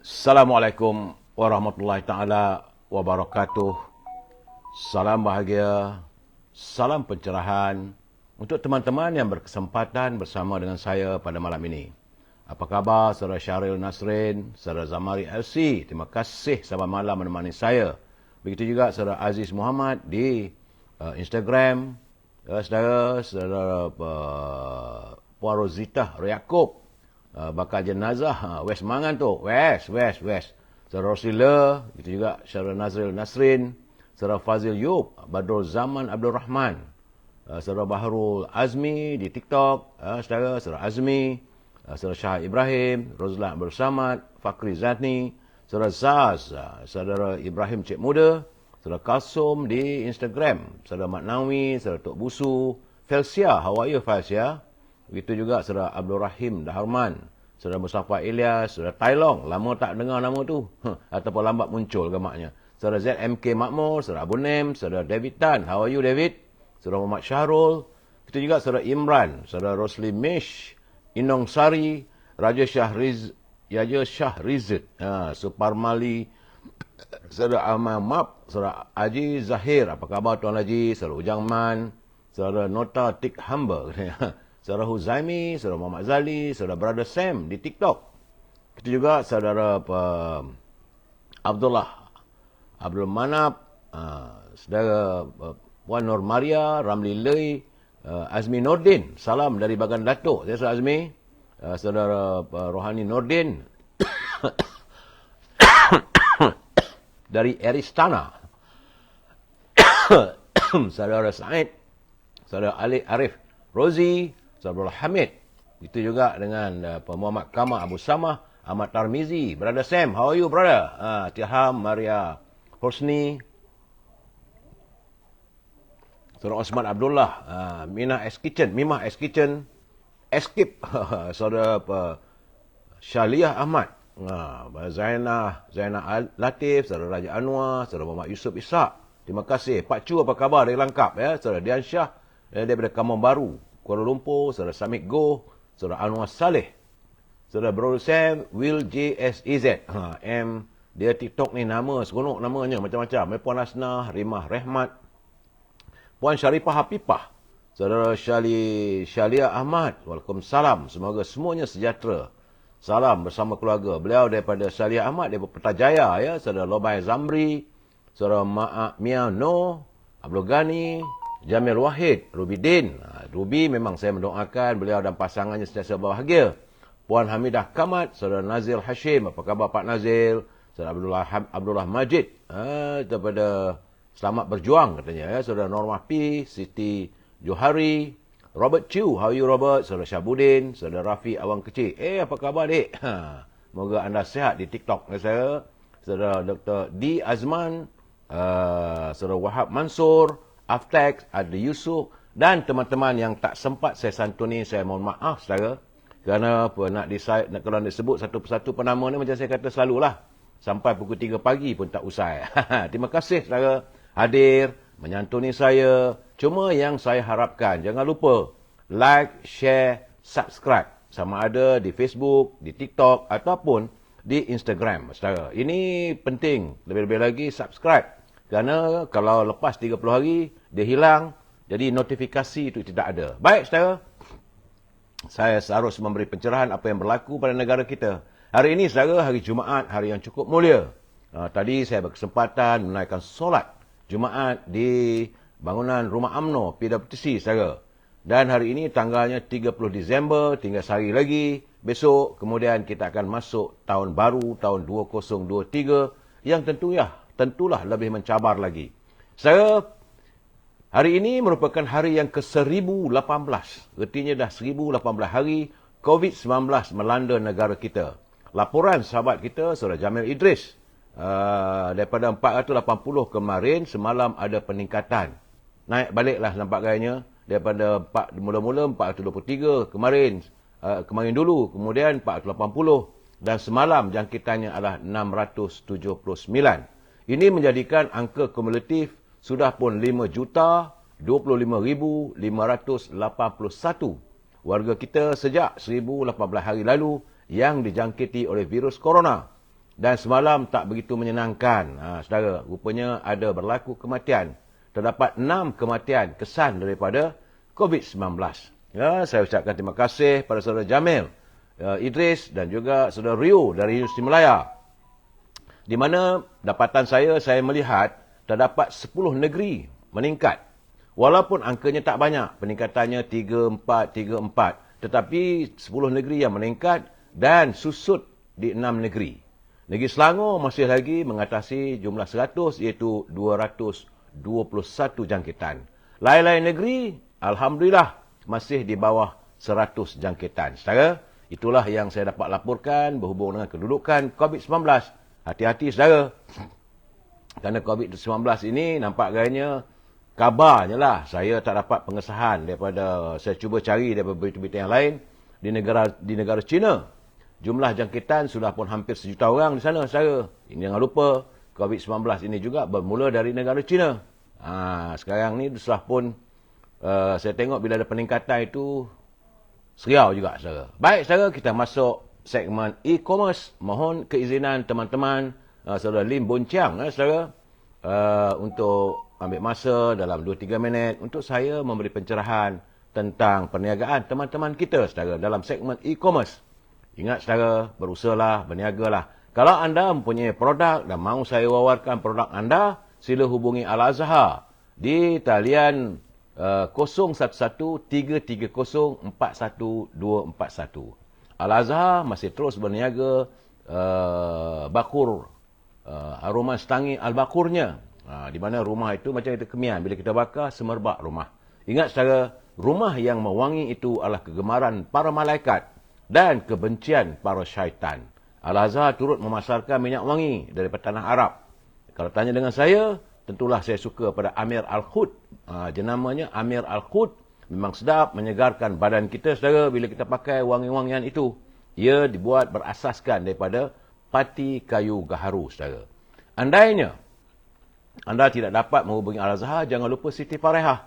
Assalamualaikum warahmatullahi taala wabarakatuh. Salam bahagia, salam pencerahan untuk teman-teman yang berkesempatan bersama dengan saya pada malam ini. Apa khabar saudara Syahril Nasrin, saudara Zamari LC? Terima kasih selamat malam menemani saya. Begitu juga saudara Aziz Muhammad di Instagram, saudara Puan Rosita Yaakob, bakal jenazah West Mangan tu, West. Saudara Rosila, itu juga saudara Nazril Nasrin, saudara Fazil Yub, Badrul Zaman Abdul Rahman, saudara Baharul Azmi di TikTok, saudara Azmi, saudara Shah Ibrahim, Rozlan Abdul Samad, Fakri Zani, saudara Zaz, saudara Ibrahim Cik Muda, saudara Kalsum di Instagram, saudara Mat Nawi, saudara Tok Busu, Felsia, how are you Felsia? Begitu juga saudara Abdul Rahim Daharman, saudara Mustafa Ilyas, saudara Tailong, lama tak dengar nama tu, ataupun lambat muncul gamaknya. Saudara ZMK Makmur, saudara Abu Nem, saudara David Tan, how are you David? Saudara Muhammad Syahrul, begitu juga saudara Imran, saudara Rosli Mish, Inong Sari, Raja Shah Rizet, Suparmali, saudara Amal Map, saudara Haji Zahir, apa khabar Tuan Haji, saudara Ujang Man, saudara Nota Tik Hamba, saudara Huzaimi, saudara Muhammad Zali, saudara Brother Sam di TikTok. Itu juga saudara Abdul Manap, saudara Puan Nur Maria, Ramli Lei, Azmi Nordin. Salam dari Bagan Datuk. Saya saudara Azmi, saudara Rohani Nordin dari Eristana. Saudara Said, saudara Ali Arif Rozi, saudara Hamid. Itu juga dengan Muhammad Kamal Abu Samah, Ahmad Tarmizi, Brother Sam, how are you brother? Tiham, Maria Hosni, saudara Osman Abdullah, Mimah S Kitchen, Escape, saudara Syaliah Ahmad, Zainah Latif, saudara Raja Anwar, saudara Muhammad Yusuf Ishak. Terima kasih. Pak Chu apa khabar dari Langkap ya? Saudara Dian Shah daripada Kampung Baru, Kuala Lumpur, saudara Samit Goh, saudara Anwar Saleh, saudara Brother Sam, Will JSEZ. Dia TikTok ni nama, seronok namanya, macam-macam. Puan Asnah, Rimah Rehmat, Puan Syarifah Hapipah, saudara Syalia Ahmad. Waalaikumsalam. Semoga semuanya sejahtera. Salam bersama keluarga. Beliau daripada Syalia Ahmad, daripada Petajaya ya. Saudara Lobai Zamri, saudara Mia No, Abdul Ghani, Jamil Wahid, Ruby Din. Ruby memang saya mendoakan beliau dan pasangannya sentiasa bahagia. Puan Hamidah Kamat, saudara Nazil Hashim, apa khabar Pak Nazil? Saudara Abdullah Majid, daripada Selamat Berjuang katanya ya. Saudara Norma P, Siti Johari, Robert Chu, how are you Robert? Saudara Syabudin, saudara Rafi Awang Kecil. Apa khabar dek? Moga anda sihat di TikTok saya. Saudara Dr. D Azman, saudara Wahab Mansur, Aftex, Adli Yusuf dan teman-teman yang tak sempat saya santuni, saya mohon maaf saudara. Kerana kalau disebut satu persatu penama ni macam saya kata selalulah. Sampai pukul 3 pagi pun tak usai. Terima kasih saudara hadir, menyantuni saya. Cuma yang saya harapkan, jangan lupa like, share, subscribe. Sama ada di Facebook, di TikTok ataupun di Instagram saudara. Ini penting, lebih-lebih lagi subscribe. Kerana kalau lepas 30 hari, dia hilang. Jadi notifikasi itu tidak ada. Baik saudara, saya seharusnya memberi pencerahan apa yang berlaku pada negara kita. Hari ini saudara, hari Jumaat, hari yang cukup mulia. Tadi saya berkesempatan menunaikan solat Jumaat di bangunan Rumah UMNO PWTC saudara. Dan hari ini tanggalnya 30 Disember, tinggal sehari lagi. Besok kemudian kita akan masuk tahun baru, tahun 2023 yang tentulah lebih mencabar lagi. Saya hari ini merupakan hari yang ke-1018. Artinya dah 1018 hari COVID-19 melanda negara kita. Laporan sahabat kita, saudara Jamil Idris, daripada 480 kemarin, semalam ada peningkatan. Naik baliklah nampak gayanya. Daripada mula-mula 423 kemarin dulu, kemudian 480 dan semalam jangkitannya adalah 679. Ini menjadikan angka kumulatif sudah pun 5,25,581 warga kita sejak 1018 hari lalu yang dijangkiti oleh virus corona. Dan semalam tak begitu menyenangkan. Saudara, rupanya ada berlaku kematian. Terdapat 6 kematian kesan daripada COVID-19. Ya, saya ucapkan terima kasih pada saudara Jamil, Idris dan juga saudara Rio dari Universiti Melaya. Di mana dapatan saya melihat terdapat 10 negeri meningkat. Walaupun angkanya tak banyak, peningkatannya 3-4, tetapi 10 negeri yang meningkat dan susut di 6 negeri. Negeri Selangor masih lagi mengatasi jumlah 100 iaitu 221 jangkitan. Lain-lain negeri, alhamdulillah, masih di bawah 100 jangkitan. Saudara, itulah yang saya dapat laporkan berhubung dengan kedudukan COVID-19. Hati-hati saudara. Kerana COVID-19 ini nampak gayanya kabarnya lah. Saya tak dapat pengesahan daripada, saya cuba cari daripada berita-berita yang lain di negara China. Jumlah jangkitan sudah pun hampir 1 juta orang di sana, saudara. Ini jangan lupa, COVID-19 ini juga bermula dari negara China. Sekarang ni sudah pun, saya tengok bila ada peningkatan itu, seriau juga, saudara. Baik, saudara, kita masuk segmen e-commerce. Mohon keizinan teman-teman, saudara Lim Bonciang, saudara, untuk ambil masa dalam 2-3 minit untuk saya memberi pencerahan tentang perniagaan teman-teman kita, saudara, dalam segmen e-commerce. Ingat, saudara, berusahalah, berniagalah. Kalau anda mempunyai produk dan mahu saya wawarkan produk anda, sila hubungi Al-Azhar di talian 011-330-41241. Al-Azhar masih terus berniaga bakur aroma setangi al-bakurnya. Di mana rumah itu macam itu kemian. Bila kita bakar, semerbak rumah. Ingat, saudara, rumah yang mewangi itu adalah kegemaran para malaikat dan kebencian para syaitan. Al-Azhar turut memasarkan minyak wangi daripada tanah Arab. Kalau tanya dengan saya, tentulah saya suka pada Amir Al-Khud. Jenamanya Amir Al-Khud. Memang sedap menyegarkan badan kita, saudara, bila kita pakai wangi-wangian itu. Ia dibuat berasaskan daripada pati kayu gaharu, saudara. Andainya anda tidak dapat menghubungi Al-Azhar, jangan lupa Siti Farehah.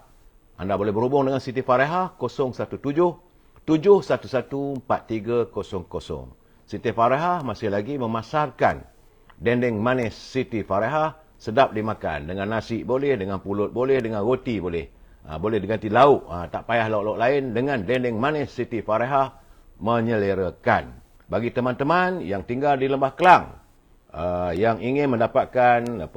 Anda boleh berhubung dengan Siti Farehah 017-711-4300. Siti Farehah masih lagi memasarkan dendeng manis Siti Farehah, sedap dimakan. Dengan nasi boleh, dengan pulut boleh, dengan roti boleh. Boleh diganti lauk, tak payah lauk-lauk lain. Dengan dendeng manis Siti Farehah, menyelerakan. Bagi teman-teman yang tinggal di Lembah Kelang, yang ingin mendapatkan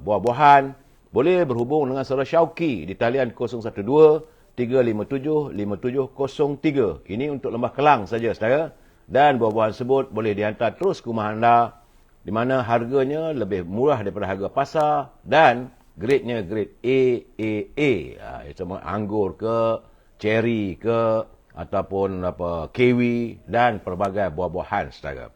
buah-buahan, boleh berhubung dengan saudara Syauki di talian 012-357-5703. Ini untuk Lembah Kelang saja, saudara. Dan buah-buahan tersebut boleh dihantar terus ke rumah anda, di mana harganya lebih murah daripada harga pasar dan grade-nya grade AAA. Sama anggur ke, cherry ke, ataupun kiwi dan pelbagai buah-buahan, saudara.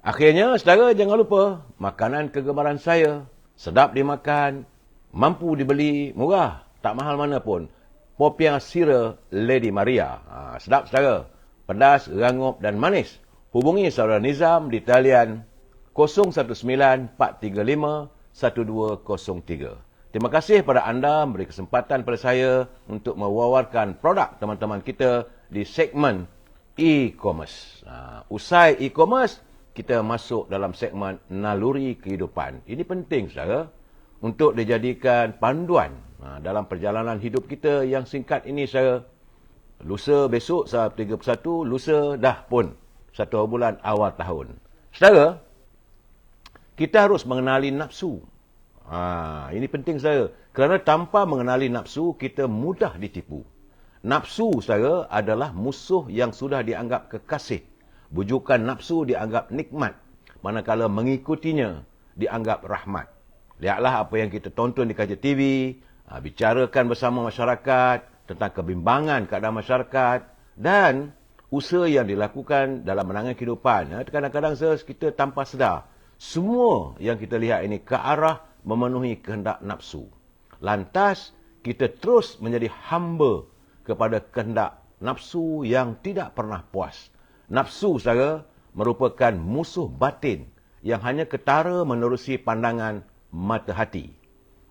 Akhirnya, saudara, jangan lupa makanan kegemaran saya. Sedap dimakan, mampu dibeli, murah, tak mahal mana pun. Popiah Sira Lady Maria. Sedap, saudara. Pedas, rangup dan manis. Hubungi saudara Nizam di talian 019-435-1203. Terima kasih pada anda memberi kesempatan pada saya untuk mewawarkan produk teman-teman kita di segmen e-commerce. Usai e-commerce, kita masuk dalam segmen naluri kehidupan. Ini penting, saudara, untuk dijadikan panduan dalam perjalanan hidup kita yang singkat ini, saudara. Lusa besok, 31, lusa dah pun 1 bulan awal tahun. Saudara, kita harus mengenali nafsu. Ini penting, saudara. Kerana tanpa mengenali nafsu, kita mudah ditipu. Nafsu, saudara, adalah musuh yang sudah dianggap kekasih. Bujukan nafsu dianggap nikmat, manakala mengikutinya dianggap rahmat. Lihatlah apa yang kita tonton di kaca TV, bicarakan bersama masyarakat tentang kebimbangan keadaan masyarakat dan usaha yang dilakukan dalam menangani kehidupan. Kadang-kadang kita tanpa sedar, semua yang kita lihat ini ke arah memenuhi kehendak nafsu. Lantas, kita terus menjadi hamba kepada kehendak nafsu yang tidak pernah puas. Nafsu, saudara, merupakan musuh batin yang hanya ketara menerusi pandangan mata hati.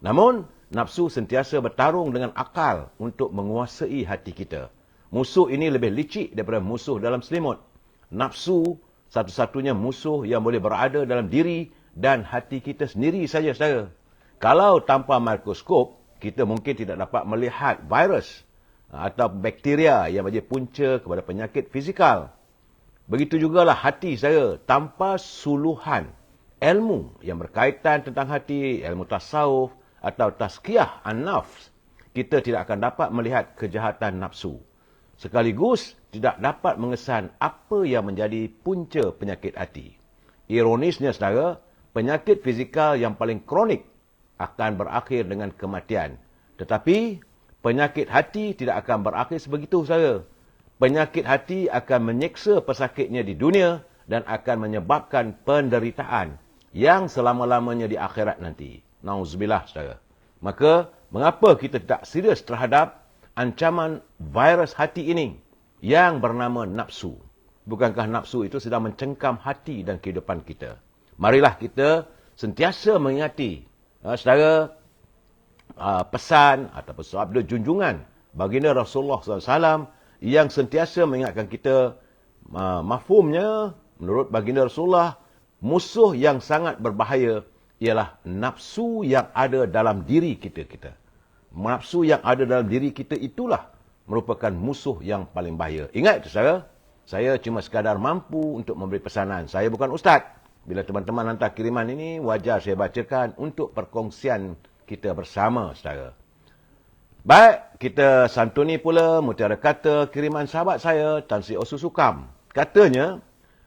Namun, nafsu sentiasa bertarung dengan akal untuk menguasai hati kita. Musuh ini lebih licik daripada musuh dalam selimut. Nafsu satu-satunya musuh yang boleh berada dalam diri dan hati kita sendiri saja, saudara. Kalau tanpa mikroskop, kita mungkin tidak dapat melihat virus atau bakteria yang menjadi punca kepada penyakit fizikal. Begitu jugalah hati, saudara. Tanpa suluhan ilmu yang berkaitan tentang hati, ilmu tasawuf atau tazkiyah an-nafs, kita tidak akan dapat melihat kejahatan nafsu. Sekaligus tidak dapat mengesan apa yang menjadi punca penyakit hati. Ironisnya, saudara, penyakit fizikal yang paling kronik akan berakhir dengan kematian. Tetapi, penyakit hati tidak akan berakhir sebegitu, saudara. Penyakit hati akan menyeksa pesakitnya di dunia dan akan menyebabkan penderitaan yang selama-lamanya di akhirat nanti. Nauzubillah, saudara. Maka, mengapa kita tidak serius terhadap ancaman virus hati ini yang bernama nafsu? Bukankah nafsu itu sedang mencengkam hati dan kehidupan kita? Marilah kita sentiasa mengingati saudara, pesan ataupun sabda junjungan baginda Rasulullah SAW yang sentiasa mengingatkan kita, mafhumnya menurut baginda Rasulullah, musuh yang sangat berbahaya ialah nafsu yang ada dalam diri kita. Nafsu yang ada dalam diri kita itulah merupakan musuh yang paling bahaya. Ingat itu, saudara, saya cuma sekadar mampu untuk memberi pesanan. Saya bukan ustaz. Bila teman-teman hantar kiriman ini, wajar saya bacakan untuk perkongsian kita bersama, saudara. Baik, kita santuni pula mutiara kata kiriman sahabat saya, Tan Sri Osu Sukam. Katanya,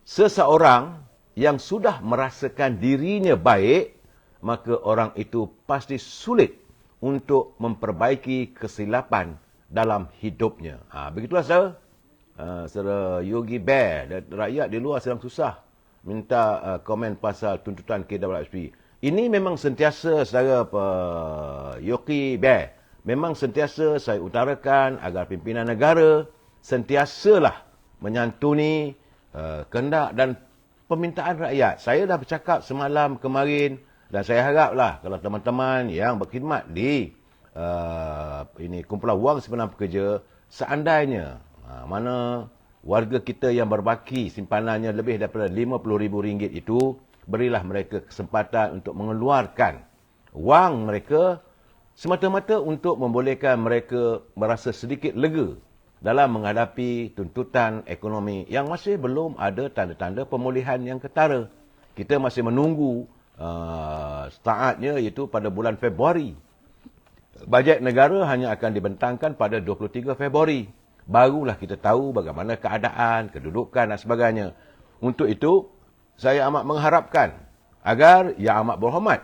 seseorang yang sudah merasakan dirinya baik, maka orang itu pasti sulit untuk memperbaiki kesilapan dalam hidupnya. Begitulah, saudara. Saudara Yogi Bear, rakyat di luar sedang susah minta komen pasal tuntutan KWSP. Ini memang sentiasa, saudara Yogi Bear, memang sentiasa saya utarakan agar pimpinan negara sentiasalah menyantuni kehendak dan permintaan rakyat. Saya dah bercakap semalam kemarin, dan saya haraplah kalau teman-teman yang berkhidmat di kumpulan wang simpanan pekerja, seandainya mana warga kita yang berbaki simpanannya lebih daripada RM50,000 itu, berilah mereka kesempatan untuk mengeluarkan wang mereka semata-mata untuk membolehkan mereka merasa sedikit lega dalam menghadapi tuntutan ekonomi yang masih belum ada tanda-tanda pemulihan yang ketara. Kita masih menunggu startnya, iaitu pada bulan Februari. Bajet negara hanya akan dibentangkan pada 23 Februari. Barulah kita tahu bagaimana keadaan, kedudukan dan sebagainya. Untuk itu, saya amat mengharapkan agar Yang Amat Berhormat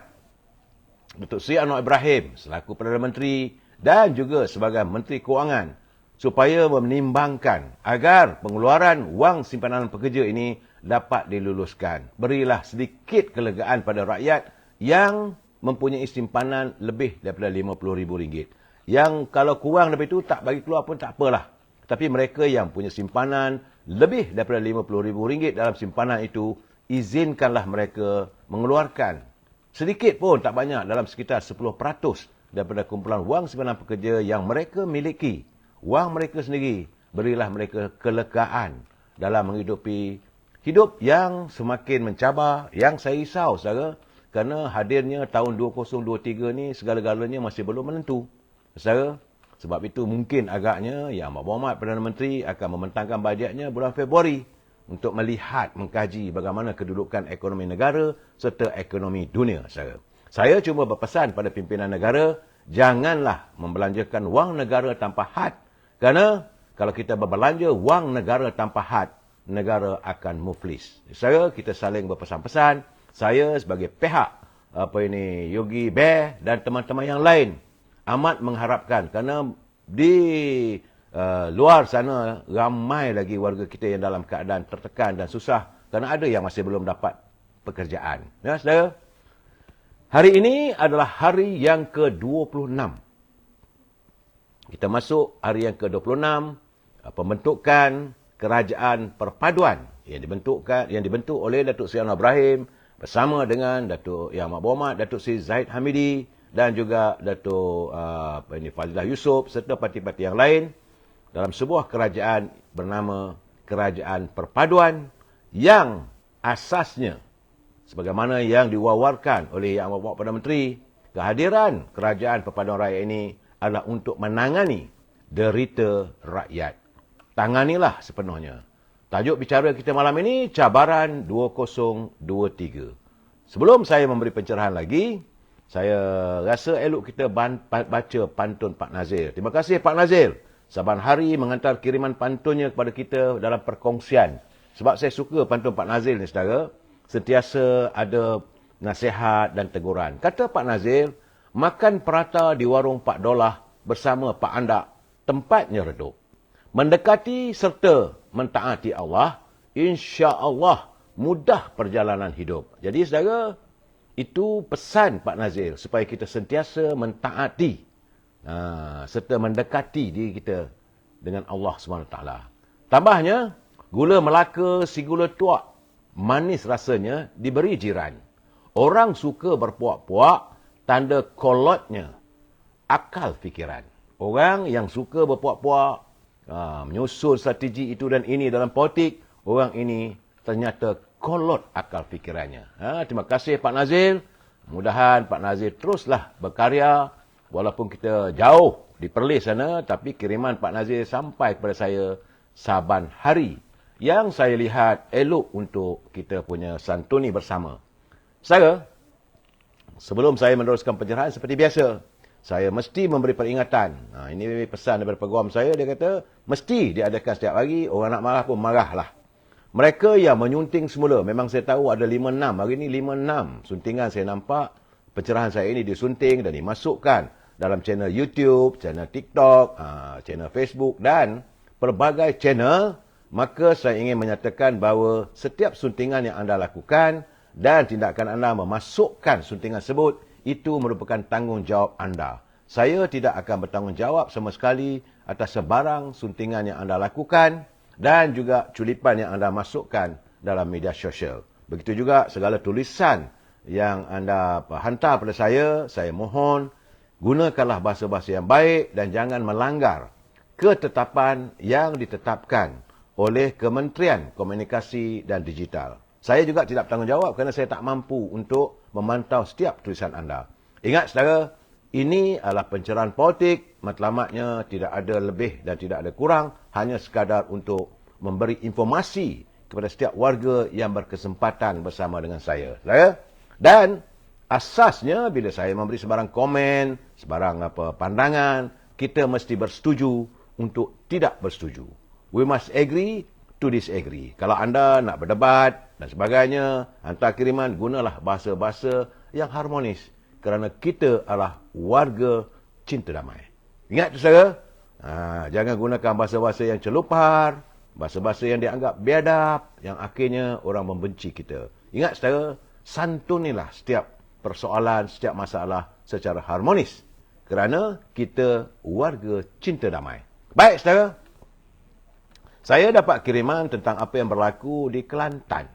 Datuk Seri Anwar Ibrahim selaku Perdana Menteri dan juga sebagai Menteri Kewangan supaya menimbangkan agar pengeluaran wang simpanan pekerja ini dapat diluluskan. Berilah sedikit kelegaan pada rakyat yang mempunyai simpanan lebih daripada RM50,000. Yang kalau kurang daripada itu tak bagi keluar pun tak apalah. Tapi mereka yang punya simpanan lebih daripada RM50,000 dalam simpanan itu, izinkanlah mereka mengeluarkan sedikit pun, tak banyak, dalam sekitar 10% daripada kumpulan wang simpanan pekerja yang mereka miliki. Wang mereka sendiri. Berilah mereka kelegaan dalam menghidupi hidup yang semakin mencabar, yang saya risau, saudara, kerana hadirnya tahun 2023 ni segala-galanya masih belum menentu, saudara. Sebab itu mungkin agaknya Yang Amat Berhormat Perdana Menteri akan membentangkan bajetnya bulan Februari untuk melihat, mengkaji bagaimana kedudukan ekonomi negara serta ekonomi dunia, saudara. Saya cuma berpesan pada pimpinan negara, janganlah membelanjakan wang negara tanpa had. Kerana kalau kita berbelanja wang negara tanpa had, negara akan muflis. Saya, kita saling berpesan-pesan. Saya sebagai pihak Yogi Bear dan teman-teman yang lain amat mengharapkan, kerana di luar sana ramai lagi warga kita yang dalam keadaan tertekan dan susah kerana ada yang masih belum dapat pekerjaan. Ya, saudara. Hari ini adalah hari yang ke-26. Kita masuk hari yang ke-26 pembentukan kerajaan perpaduan yang dibentuk oleh Datuk Seri Anwar Ibrahim bersama dengan Datuk Yang Amat Berhormat Datuk Seri Zahid Hamidi dan juga Datuk Fadilah Yusof serta parti-parti yang lain dalam sebuah kerajaan bernama Kerajaan Perpaduan yang asasnya sebagaimana yang diwawarkan oleh Yang Amat Perdana Menteri, kehadiran Kerajaan Perpaduan Rakyat ini adalah untuk menangani derita rakyat. Tanganilah sepenuhnya. Tajuk bicara kita malam ini, cabaran 2023. Sebelum saya memberi pencerahan lagi, saya rasa elok kita baca pantun Pak Nazir. Terima kasih Pak Nazir. Saban hari mengantar kiriman pantunnya kepada kita dalam perkongsian. Sebab saya suka pantun Pak Nazir ni, saudara. Sentiasa ada nasihat dan teguran. Kata Pak Nazir, makan perata di warung Pak Dolah bersama Pak Andak, tempatnya redup. Mendekati serta mentaati Allah, insya-Allah mudah perjalanan hidup. Jadi saudara, itu pesan Pak Nazir supaya kita sentiasa mentaati serta mendekati diri kita dengan Allah SWT. Tambahnya, gula Melaka si gula tuak, manis rasanya diberi jiran. Orang suka berpuak-puak, tanda kolotnya akal fikiran. Orang yang suka berpuak-puak, menyusun strategi itu dan ini dalam politik, orang ini ternyata kolot akal fikirannya. Terima kasih Pak Nazir. Mudahan Pak Nazir teruslah berkarya, walaupun kita jauh di Perlis sana, tapi kiriman Pak Nazir sampai kepada saya saban hari, yang saya lihat elok untuk kita punya santuni bersama. Saudara, sebelum saya meneruskan pencerahan seperti biasa, saya mesti memberi peringatan. Ini pesan daripada peguam saya, dia kata, mesti diadakan setiap hari, orang nak marah pun marahlah. Mereka yang menyunting semula, memang saya tahu ada 5-6, hari ini 5-6 suntingan saya nampak, pencerahan saya ini disunting dan dimasukkan dalam channel YouTube, channel TikTok, channel Facebook dan pelbagai channel. Maka saya ingin menyatakan bahawa setiap suntingan yang anda lakukan dan tindakan anda memasukkan suntingan tersebut, itu merupakan tanggungjawab anda. Saya tidak akan bertanggungjawab sama sekali atas sebarang suntingan yang anda lakukan dan juga culipan yang anda masukkan dalam media sosial. Begitu juga segala tulisan yang anda hantar pada saya mohon gunakanlah bahasa-bahasa yang baik dan jangan melanggar ketetapan yang ditetapkan oleh Kementerian Komunikasi dan Digital. Saya juga tidak bertanggungjawab kerana saya tak mampu untuk memantau setiap tulisan anda. Ingat saudara, ini adalah pencerahan politik, matlamatnya tidak ada lebih dan tidak ada kurang, hanya sekadar untuk memberi informasi kepada setiap warga yang berkesempatan bersama dengan saya. Dan asasnya bila saya memberi sebarang komen, sebarang pandangan, kita mesti bersetuju untuk tidak bersetuju. We must agree to disagree. Kalau anda nak berdebat dan sebagainya, hantar kiriman, gunalah bahasa-bahasa yang harmonis. Kerana kita adalah warga cinta damai. Ingat tu saudara, jangan gunakan bahasa-bahasa yang celupar, bahasa-bahasa yang dianggap biadab, yang akhirnya orang membenci kita. Ingat saudara, santunilah setiap persoalan, setiap masalah secara harmonis. Kerana kita warga cinta damai. Baik saudara, saya dapat kiriman tentang apa yang berlaku di Kelantan.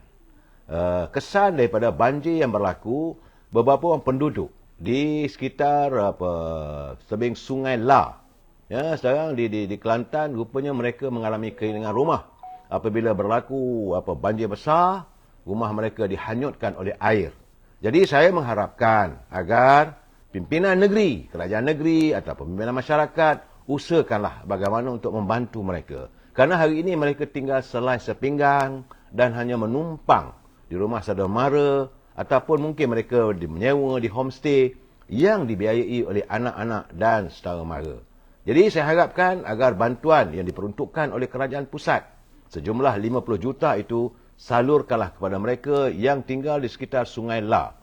Kesan daripada banjir yang berlaku, beberapa orang penduduk di sekitar tebing Sungai La. Ya, sekarang di Kelantan, rupanya mereka mengalami kehilangan rumah. Apabila berlaku banjir besar, rumah mereka dihanyutkan oleh air. Jadi saya mengharapkan agar pimpinan negeri, kerajaan negeri atau pimpinan masyarakat, usahakanlah bagaimana untuk membantu mereka. Kerana hari ini mereka tinggal selai sepinggang dan hanya menumpang di rumah saudara mara ataupun mungkin mereka menyewa di homestay yang dibiayai oleh anak-anak dan saudara mara. Jadi saya harapkan agar bantuan yang diperuntukkan oleh kerajaan pusat sejumlah 50 juta itu salurkanlah kepada mereka yang tinggal di sekitar Sungai La.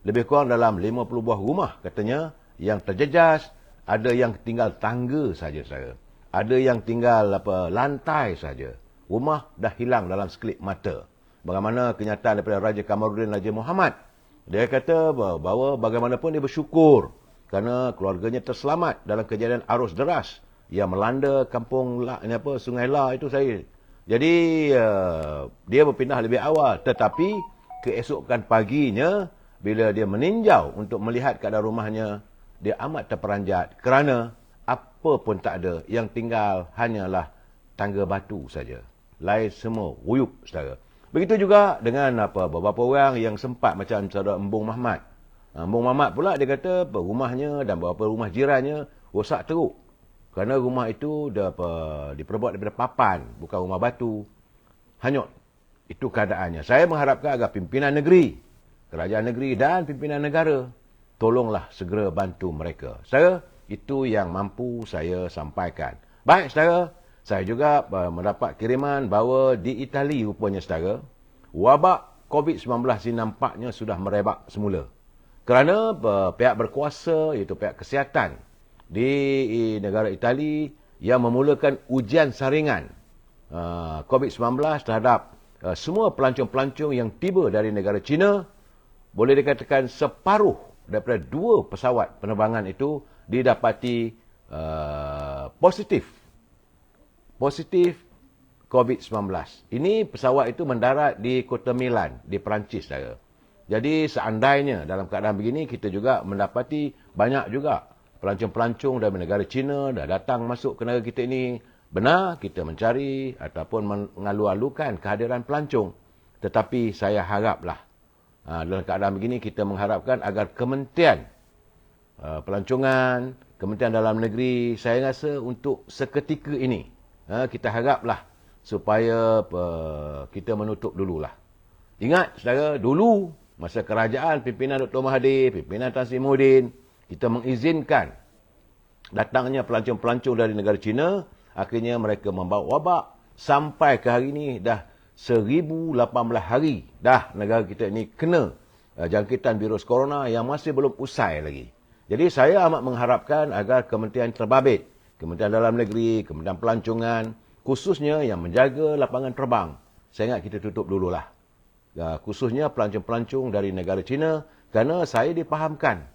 Lebih kurang dalam 50 buah rumah katanya yang terjejas, ada yang tinggal tangga saja saya. Ada yang tinggal lantai saja. Rumah dah hilang dalam sekelip mata. Bagaimana kenyataan daripada Raja Kamaruddin Raja Muhammad. Dia kata bahawa bagaimanapun dia bersyukur kerana keluarganya terselamat dalam kejadian arus deras yang melanda kampung Sungai La itu saya. Jadi dia berpindah lebih awal, tetapi keesokan paginya bila dia meninjau untuk melihat keadaan rumahnya, dia amat terperanjat kerana apa pun tak ada, yang tinggal hanyalah tangga batu saja. Lain semua wuyuk saudara. Begitu juga dengan beberapa orang yang sempat macam saudara Embung Mahmat. Embung Mahmat pula dia kata rumahnya dan beberapa rumah jirannya rosak teruk. Kerana rumah itu diperbuat daripada papan, bukan rumah batu. Hanyut. Itu keadaannya. Saya mengharapkan agar pimpinan negeri, kerajaan negeri dan pimpinan negara, tolonglah segera bantu mereka. Saudara, itu yang mampu saya sampaikan. Baik, saudara. Saya juga mendapat kiriman bahawa di Itali rupanya, saudara, wabak COVID-19 ini nampaknya sudah merebak semula. Kerana pihak berkuasa, iaitu pihak kesihatan di negara Itali yang memulakan ujian saringan COVID-19 terhadap semua pelancong-pelancong yang tiba dari negara China. Boleh dikatakan separuh daripada 2 pesawat penerbangan itu didapati positif COVID-19. Ini pesawat itu mendarat di kota Milan, di Perancis, saudara. Jadi seandainya dalam keadaan begini, kita juga mendapati banyak juga pelancong-pelancong dari negara China dah datang masuk ke negara kita ini. Benar, kita mencari ataupun mengalu-alukan kehadiran pelancong. Tetapi saya haraplah, dalam keadaan begini, kita mengharapkan agar Kementerian Pelancongan, Kementerian Dalam Negeri, saya rasa untuk seketika ini, kita haraplah supaya kita menutup dululah. Ingat, saudara, dulu masa kerajaan pimpinan Dr. Mahathir, pimpinan Tan Sri Muhyiddin, kita mengizinkan datangnya pelancong-pelancong dari negara China. Akhirnya mereka membawa wabak. Sampai ke hari ini dah 1018 hari dah negara kita ini kena jangkitan virus corona yang masih belum usai lagi. Jadi saya amat mengharapkan agar kementerian terbabit, Kementerian Dalam Negeri, Kementerian Pelancongan, khususnya yang menjaga lapangan terbang, saya ingat kita tutup dululah. Khususnya pelancong-pelancong dari negara China, kerana saya dipahamkan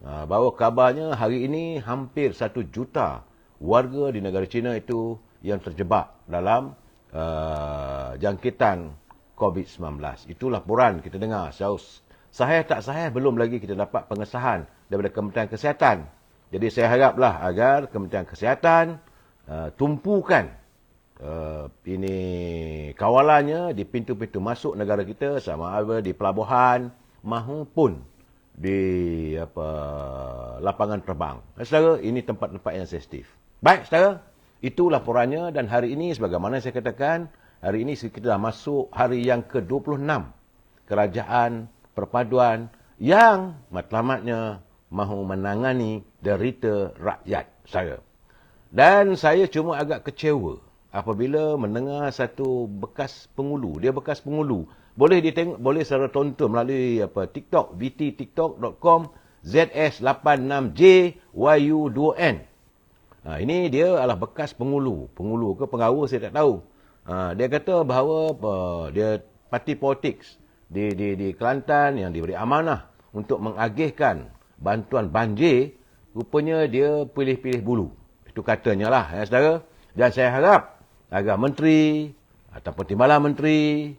bahawa kabarnya hari ini hampir 1 juta warga di negara China itu yang terjebak dalam jangkitan COVID-19. Itu laporan kita dengar. Sahih tak sahih belum lagi kita dapat pengesahan daripada Kementerian Kesihatan. Jadi saya haraplah agar Kementerian Kesihatan tumpukan ini kawalannya di pintu-pintu masuk negara kita, sama ada di pelabuhan maupun di lapangan terbang. Saudara, ini tempat-tempat yang sensitif. Baik, saudara, itu laporannya. Dan hari ini, sebagaimana saya katakan, hari ini kita dah masuk hari yang ke-26 kerajaan perpaduan yang matlamatnya mahu menangani derita rakyat saya. Dan saya cuma agak kecewa apabila mendengar satu bekas pengulu. Dia bekas pengulu. Boleh ditengok, boleh saudara tonton melalui TikTok, vttiktok.com ZS86JYU2N. Ini dia adalah bekas pengulu. Pengulu ke pengawa saya tak tahu. Dia kata bahawa dia parti politik di Kelantan yang diberi amanah untuk mengagihkan bantuan banjir, rupanya dia pilih-pilih bulu. Itu katanya lah, ya saudara. Dan saya harap agar menteri ataupun timbalan menteri,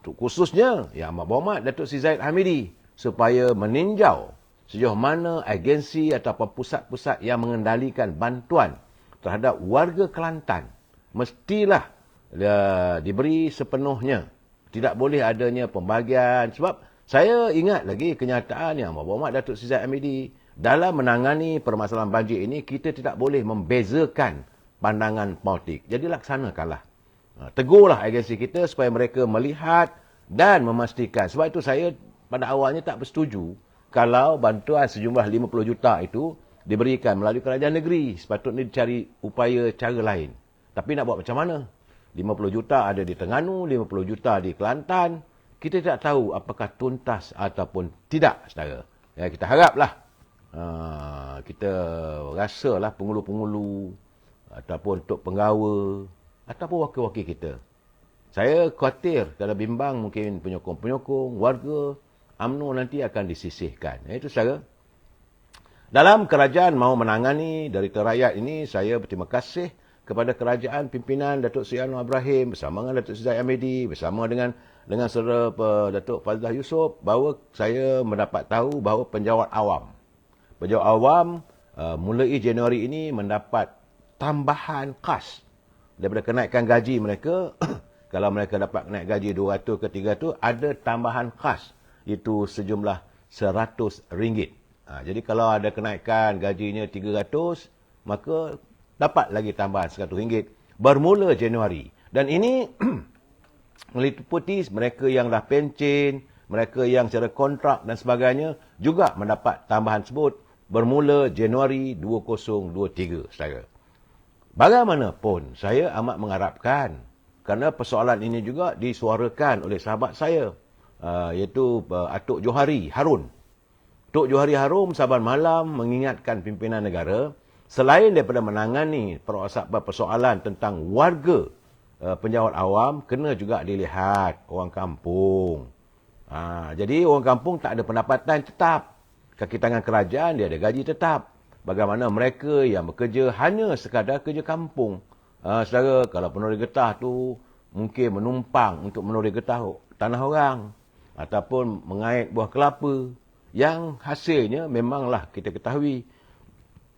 khususnya Yang Amat Berhormat Datuk Seri Zahid Hamidi, supaya meninjau sejauh mana agensi ataupun pusat-pusat yang mengendalikan bantuan terhadap warga Kelantan mestilah diberi sepenuhnya. Tidak boleh adanya pembagian. Sebab saya ingat lagi kenyataan Yang Amat Berhormat Datuk Seri Zahid Hamidi dalam menangani permasalahan banjir ini, kita tidak boleh membezakan pandangan politik. Jadi laksanakanlah. Tegurlah agensi kita supaya mereka melihat dan memastikan. Sebab itu saya pada awalnya tak bersetuju kalau bantuan sejumlah 50 juta itu diberikan melalui kerajaan negeri. Sepatutnya dicari upaya cara lain. Tapi nak buat macam mana? 50 juta ada di Terengganu, 50 juta di Kelantan. Kita tidak tahu apakah tuntas ataupun tidak, saudara. Ya, kita haraplah. Kita rasalah pengulu-pengulu ataupun untuk penggawa ataupun wakil-wakil kita. Saya khawatir kalau bimbang mungkin penyokong-penyokong, warga UMNO nanti akan disisihkan. Itu saudara. Dalam kerajaan mahu menangani derita rakyat ini, saya berterima kasih kepada kerajaan pimpinan Datuk Seri Anwar Ibrahim bersama dengan Datuk Seri Zahid Hamidi, bersama dengan saudara Datuk Fazlah Yusof, bahawa saya mendapat tahu bahawa penjawat awam mulai Januari ini mendapat tambahan khas daripada kenaikan gaji mereka kalau mereka dapat naik gaji 200 ke 300, ada tambahan khas, itu sejumlah RM100. Jadi kalau ada kenaikan gajinya 300, maka dapat lagi tambahan RM100 bermula Januari. Dan ini meliputi mereka yang dah pencen, mereka yang secara kontrak dan sebagainya juga mendapat tambahan tersebut bermula Januari 2023, saudara. Bagaimanapun, saya amat mengharapkan, kerana persoalan ini juga disuarakan oleh sahabat saya, iaitu Atuk Johari Harun. Atuk Johari Harun saban malam mengingatkan pimpinan negara, selain daripada menangani persoalan tentang warga penjawat awam, kena juga dilihat orang kampung. Jadi orang kampung tak ada pendapatan tetap. Kaki tangan kerajaan dia ada gaji tetap. Bagaimana mereka yang bekerja hanya sekadar kerja kampung. Saudara, kalau penuri getah tu mungkin menumpang untuk menuri getah tanah orang. Ataupun mengait buah kelapa. Yang hasilnya memanglah kita ketahui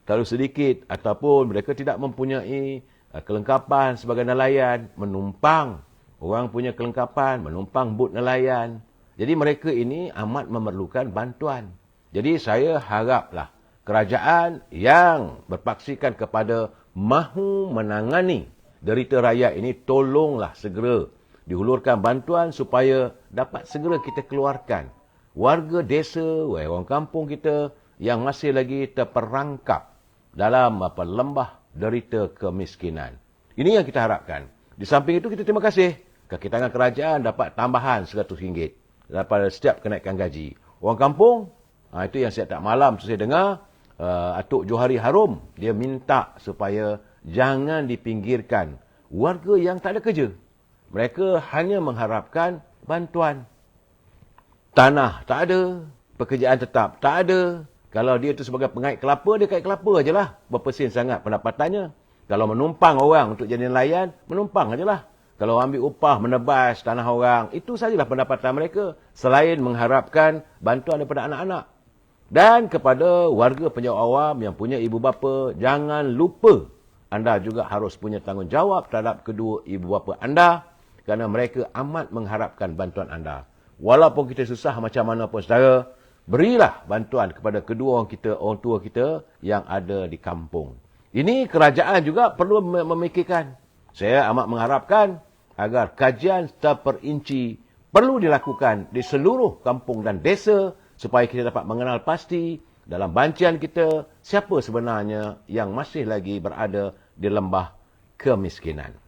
terlalu sedikit. Ataupun mereka tidak mempunyai kelengkapan sebagai nelayan. Menumpang. Orang punya kelengkapan, menumpang bot nelayan. Jadi mereka ini amat memerlukan bantuan. Jadi saya haraplah kerajaan yang berpaksikan kepada mahu menangani derita rakyat ini, tolonglah segera dihulurkan bantuan supaya dapat segera kita keluarkan warga desa, orang kampung kita yang masih lagi terperangkap dalam lembah derita kemiskinan. Ini yang kita harapkan. Di samping itu kita terima kasih kaki tangan kerajaan dapat tambahan RM100 daripada setiap kenaikan gaji. Orang kampung, itu yang saya tak malam saya dengar, Atuk Johari Harum, dia minta supaya jangan dipinggirkan warga yang tak ada kerja. Mereka hanya mengharapkan bantuan. Tanah tak ada, pekerjaan tetap tak ada. Kalau dia tu sebagai pengait kelapa, dia kait kelapa ajalah. Berapa sen sangat pendapatannya. Kalau menumpang orang untuk jadi nelayan, menumpang ajalah. Kalau ambil upah menebas tanah orang, itu sajalah pendapatan mereka. Selain mengharapkan bantuan daripada anak-anak. Dan kepada warga penjawat awam yang punya ibu bapa, jangan lupa anda juga harus punya tanggungjawab terhadap kedua ibu bapa anda, kerana mereka amat mengharapkan bantuan anda. Walaupun kita susah macam mana pun saudara, berilah bantuan kepada kedua orang tua kita yang ada di kampung. Ini kerajaan juga perlu memikirkan. Saya amat mengharapkan agar kajian terperinci perlu dilakukan di seluruh kampung dan desa, supaya kita dapat mengenal pasti dalam bancian kita siapa sebenarnya yang masih lagi berada di lembah kemiskinan.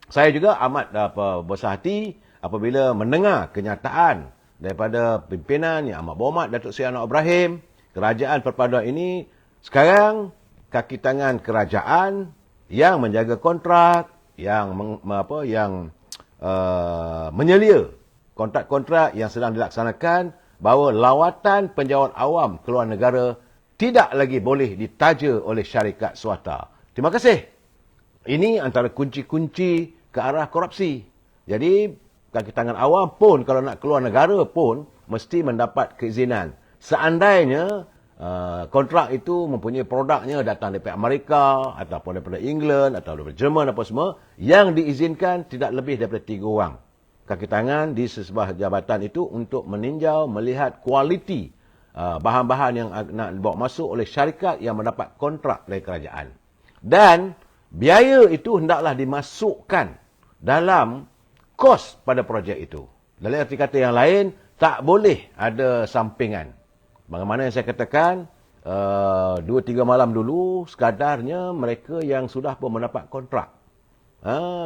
Saya juga amat besar hati apabila mendengar kenyataan daripada pimpinan yang amat berhormat Datuk Seri Anwar Ibrahim. Kerajaan perpaduan ini sekarang kaki tangan kerajaan yang menjaga kontrak, yang menyelia kontrak-kontrak yang sedang dilaksanakan, bahawa lawatan penjawat awam keluar negara tidak lagi boleh ditaja oleh syarikat swasta. Terima kasih. Ini antara kunci-kunci ke arah korupsi. Jadi, kaki tangan awam pun kalau nak keluar negara pun mesti mendapat keizinan. Seandainya kontrak itu mempunyai produknya datang daripada Amerika ataupun daripada England atau daripada Jerman apa semua, yang diizinkan tidak lebih daripada 3 orang. Kaki tangan di sebuah jabatan itu untuk meninjau, melihat kualiti bahan-bahan yang nak dibawa masuk oleh syarikat yang mendapat kontrak dari kerajaan. Dan biaya itu hendaklah dimasukkan dalam kos pada projek itu. Dalam arti kata yang lain, tak boleh ada sampingan. Bagaimana yang saya katakan, 2-3 malam dulu, sekadarnya mereka yang sudah pun mendapat kontrak.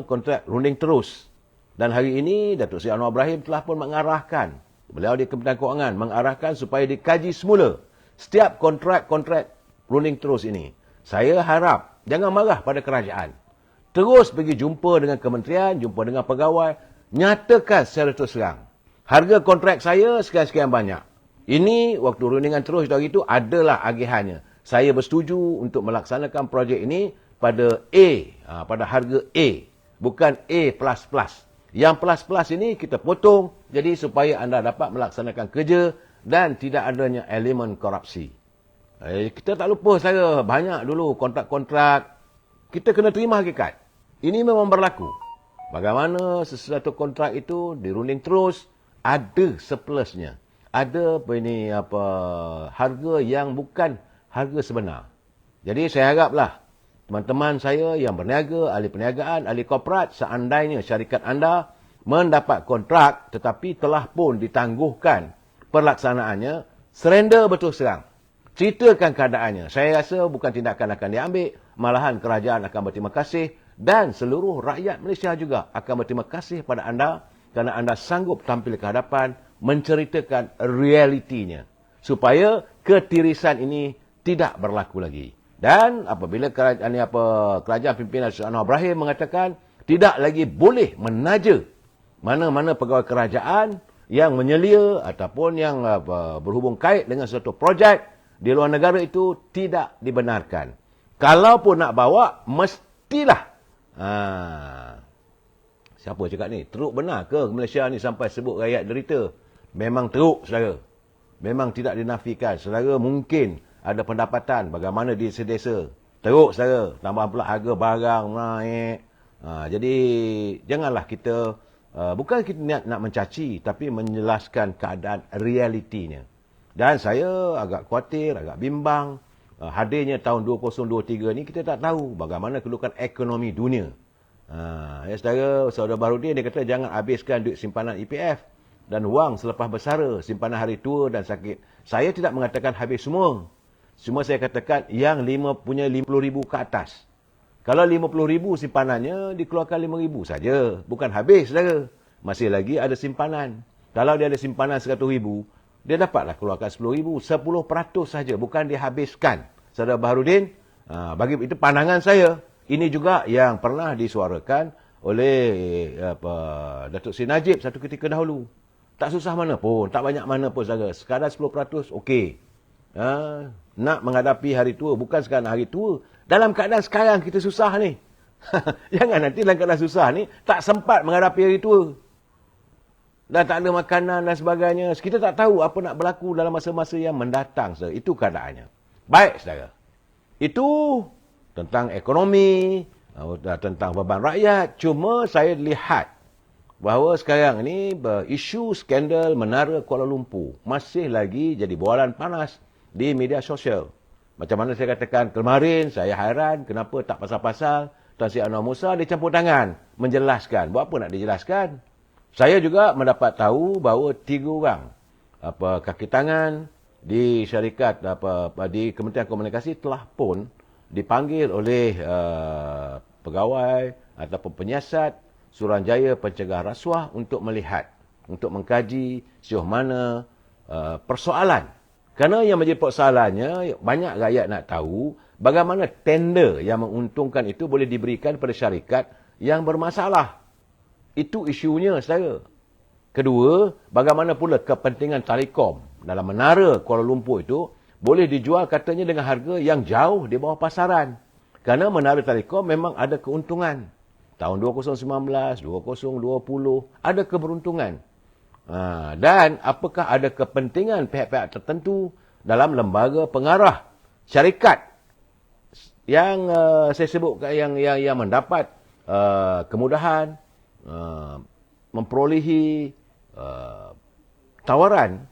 Kontrak runding terus. Dan hari ini, Datuk Seri Anwar Ibrahim telah pun mengarahkan, beliau di Kementerian Kewangan, mengarahkan supaya dikaji semula setiap kontrak-kontrak runding terus ini. Saya harap, jangan marah pada kerajaan. Terus pergi jumpa dengan kementerian, jumpa dengan pegawai, nyatakan secara terus terang. Harga kontrak saya sekian-sekian banyak. Ini, waktu rundingan terus hari itu, adalah agihannya. Saya bersetuju untuk melaksanakan projek ini pada A, pada harga A. Bukan A++. Yang plus-plus ini kita potong, jadi supaya anda dapat melaksanakan kerja dan tidak adanya elemen korupsi. Kita tak lupa saya, banyak dulu kontrak-kontrak. Kita kena terima hakikat. Ini memang berlaku. Bagaimana sesuatu kontrak itu dirunding terus, ada surplusnya. Ada harga yang bukan harga sebenar. Jadi saya haraplah teman-teman saya yang berniaga, ahli perniagaan, ahli korporat, seandainya syarikat anda mendapat kontrak tetapi telah pun ditangguhkan perlaksanaannya, surrender betul serang. Ceritakan keadaannya. Saya rasa bukan tindakan akan diambil, malahan kerajaan akan berterima kasih dan seluruh rakyat Malaysia juga akan berterima kasih pada anda kerana anda sanggup tampil ke hadapan menceritakan realitinya supaya ketirisan ini tidak berlaku lagi. Dan apabila kerajaan pimpinan Syed Anwar Ibrahim mengatakan tidak lagi boleh menaja mana-mana pegawai kerajaan yang menyelia ataupun yang berhubung kait dengan suatu projek di luar negara itu tidak dibenarkan. Kalaupun nak bawa, mestilah. Siapa cakap ni? Teruk benar ke Malaysia ni sampai sebut rakyat derita? Memang teruk, saudara. Memang tidak dinafikan. Saudara mungkin ada pendapatan bagaimana di desa-desa. Teruk, saudara. Tambah pula harga barang naik. Jadi, janganlah kita, bukan kita nak mencaci, tapi menjelaskan keadaan realitinya. Dan saya agak khawatir, agak bimbang. Hadirnya tahun 2023 ni, kita tak tahu bagaimana kedudukan ekonomi dunia. Saudara Baharudin, dia kata jangan habiskan duit simpanan EPF dan wang selepas bersara, simpanan hari tua dan sakit. Saya tidak mengatakan habis semua. Cuma saya katakan yang punya 50,000 ke atas. Kalau 50,000 simpanannya, dikeluarkan 5,000 saja. Bukan habis, saudara. Masih lagi ada simpanan. Kalau dia ada simpanan 100,000, dia dapatlah keluarkan 10,000. 10% saja, bukan dihabiskan. Saudara Baharudin, bagi itu pandangan saya. Ini juga yang pernah disuarakan oleh Datuk Seri Najib satu ketika dahulu. Tak susah mana pun, tak banyak mana pun, saudara. Sekadar 10%, okey. Nak menghadapi hari tua, bukan sekarang hari tua. Dalam keadaan sekarang kita susah ni. Jangan nanti dalam keadaan susah ni, tak sempat menghadapi hari tua. Dan tak ada makanan dan sebagainya. Kita tak tahu apa nak berlaku dalam masa-masa yang mendatang, saudara. Itu keadaannya. Baik, saudara. Itu tentang ekonomi, tentang beban rakyat. Cuma saya lihat bahawa sekarang ni isu skandal Menara Kuala Lumpur masih lagi jadi bualan panas di media sosial. Macam mana saya katakan kemarin, saya hairan kenapa tak pasal-pasal Tan Sri Anwar Musa dia campur tangan menjelaskan. Buat apa nak dijelaskan? Saya juga mendapat tahu bahawa 3 orang kaki tangan di syarikat di Kementerian Komunikasi telah pun dipanggil oleh pegawai ataupun penyiasat Suruhanjaya Pencegah Rasuah untuk melihat, untuk mengkaji sejauh mana persoalan. Kerana yang menjadi persoalannya, banyak rakyat nak tahu bagaimana tender yang menguntungkan itu boleh diberikan pada syarikat yang bermasalah. Itu isunya, saudara. Kedua, bagaimana pula kepentingan Telekom dalam Menara Kuala Lumpur itu boleh dijual katanya dengan harga yang jauh di bawah pasaran. Kerana Menara Telekom memang ada keuntungan. Tahun 2019, 2020, ada keberuntungan. Dan apakah ada kepentingan pihak-pihak tertentu dalam lembaga pengarah syarikat yang saya sebut yang mendapat kemudahan memperolehi tawaran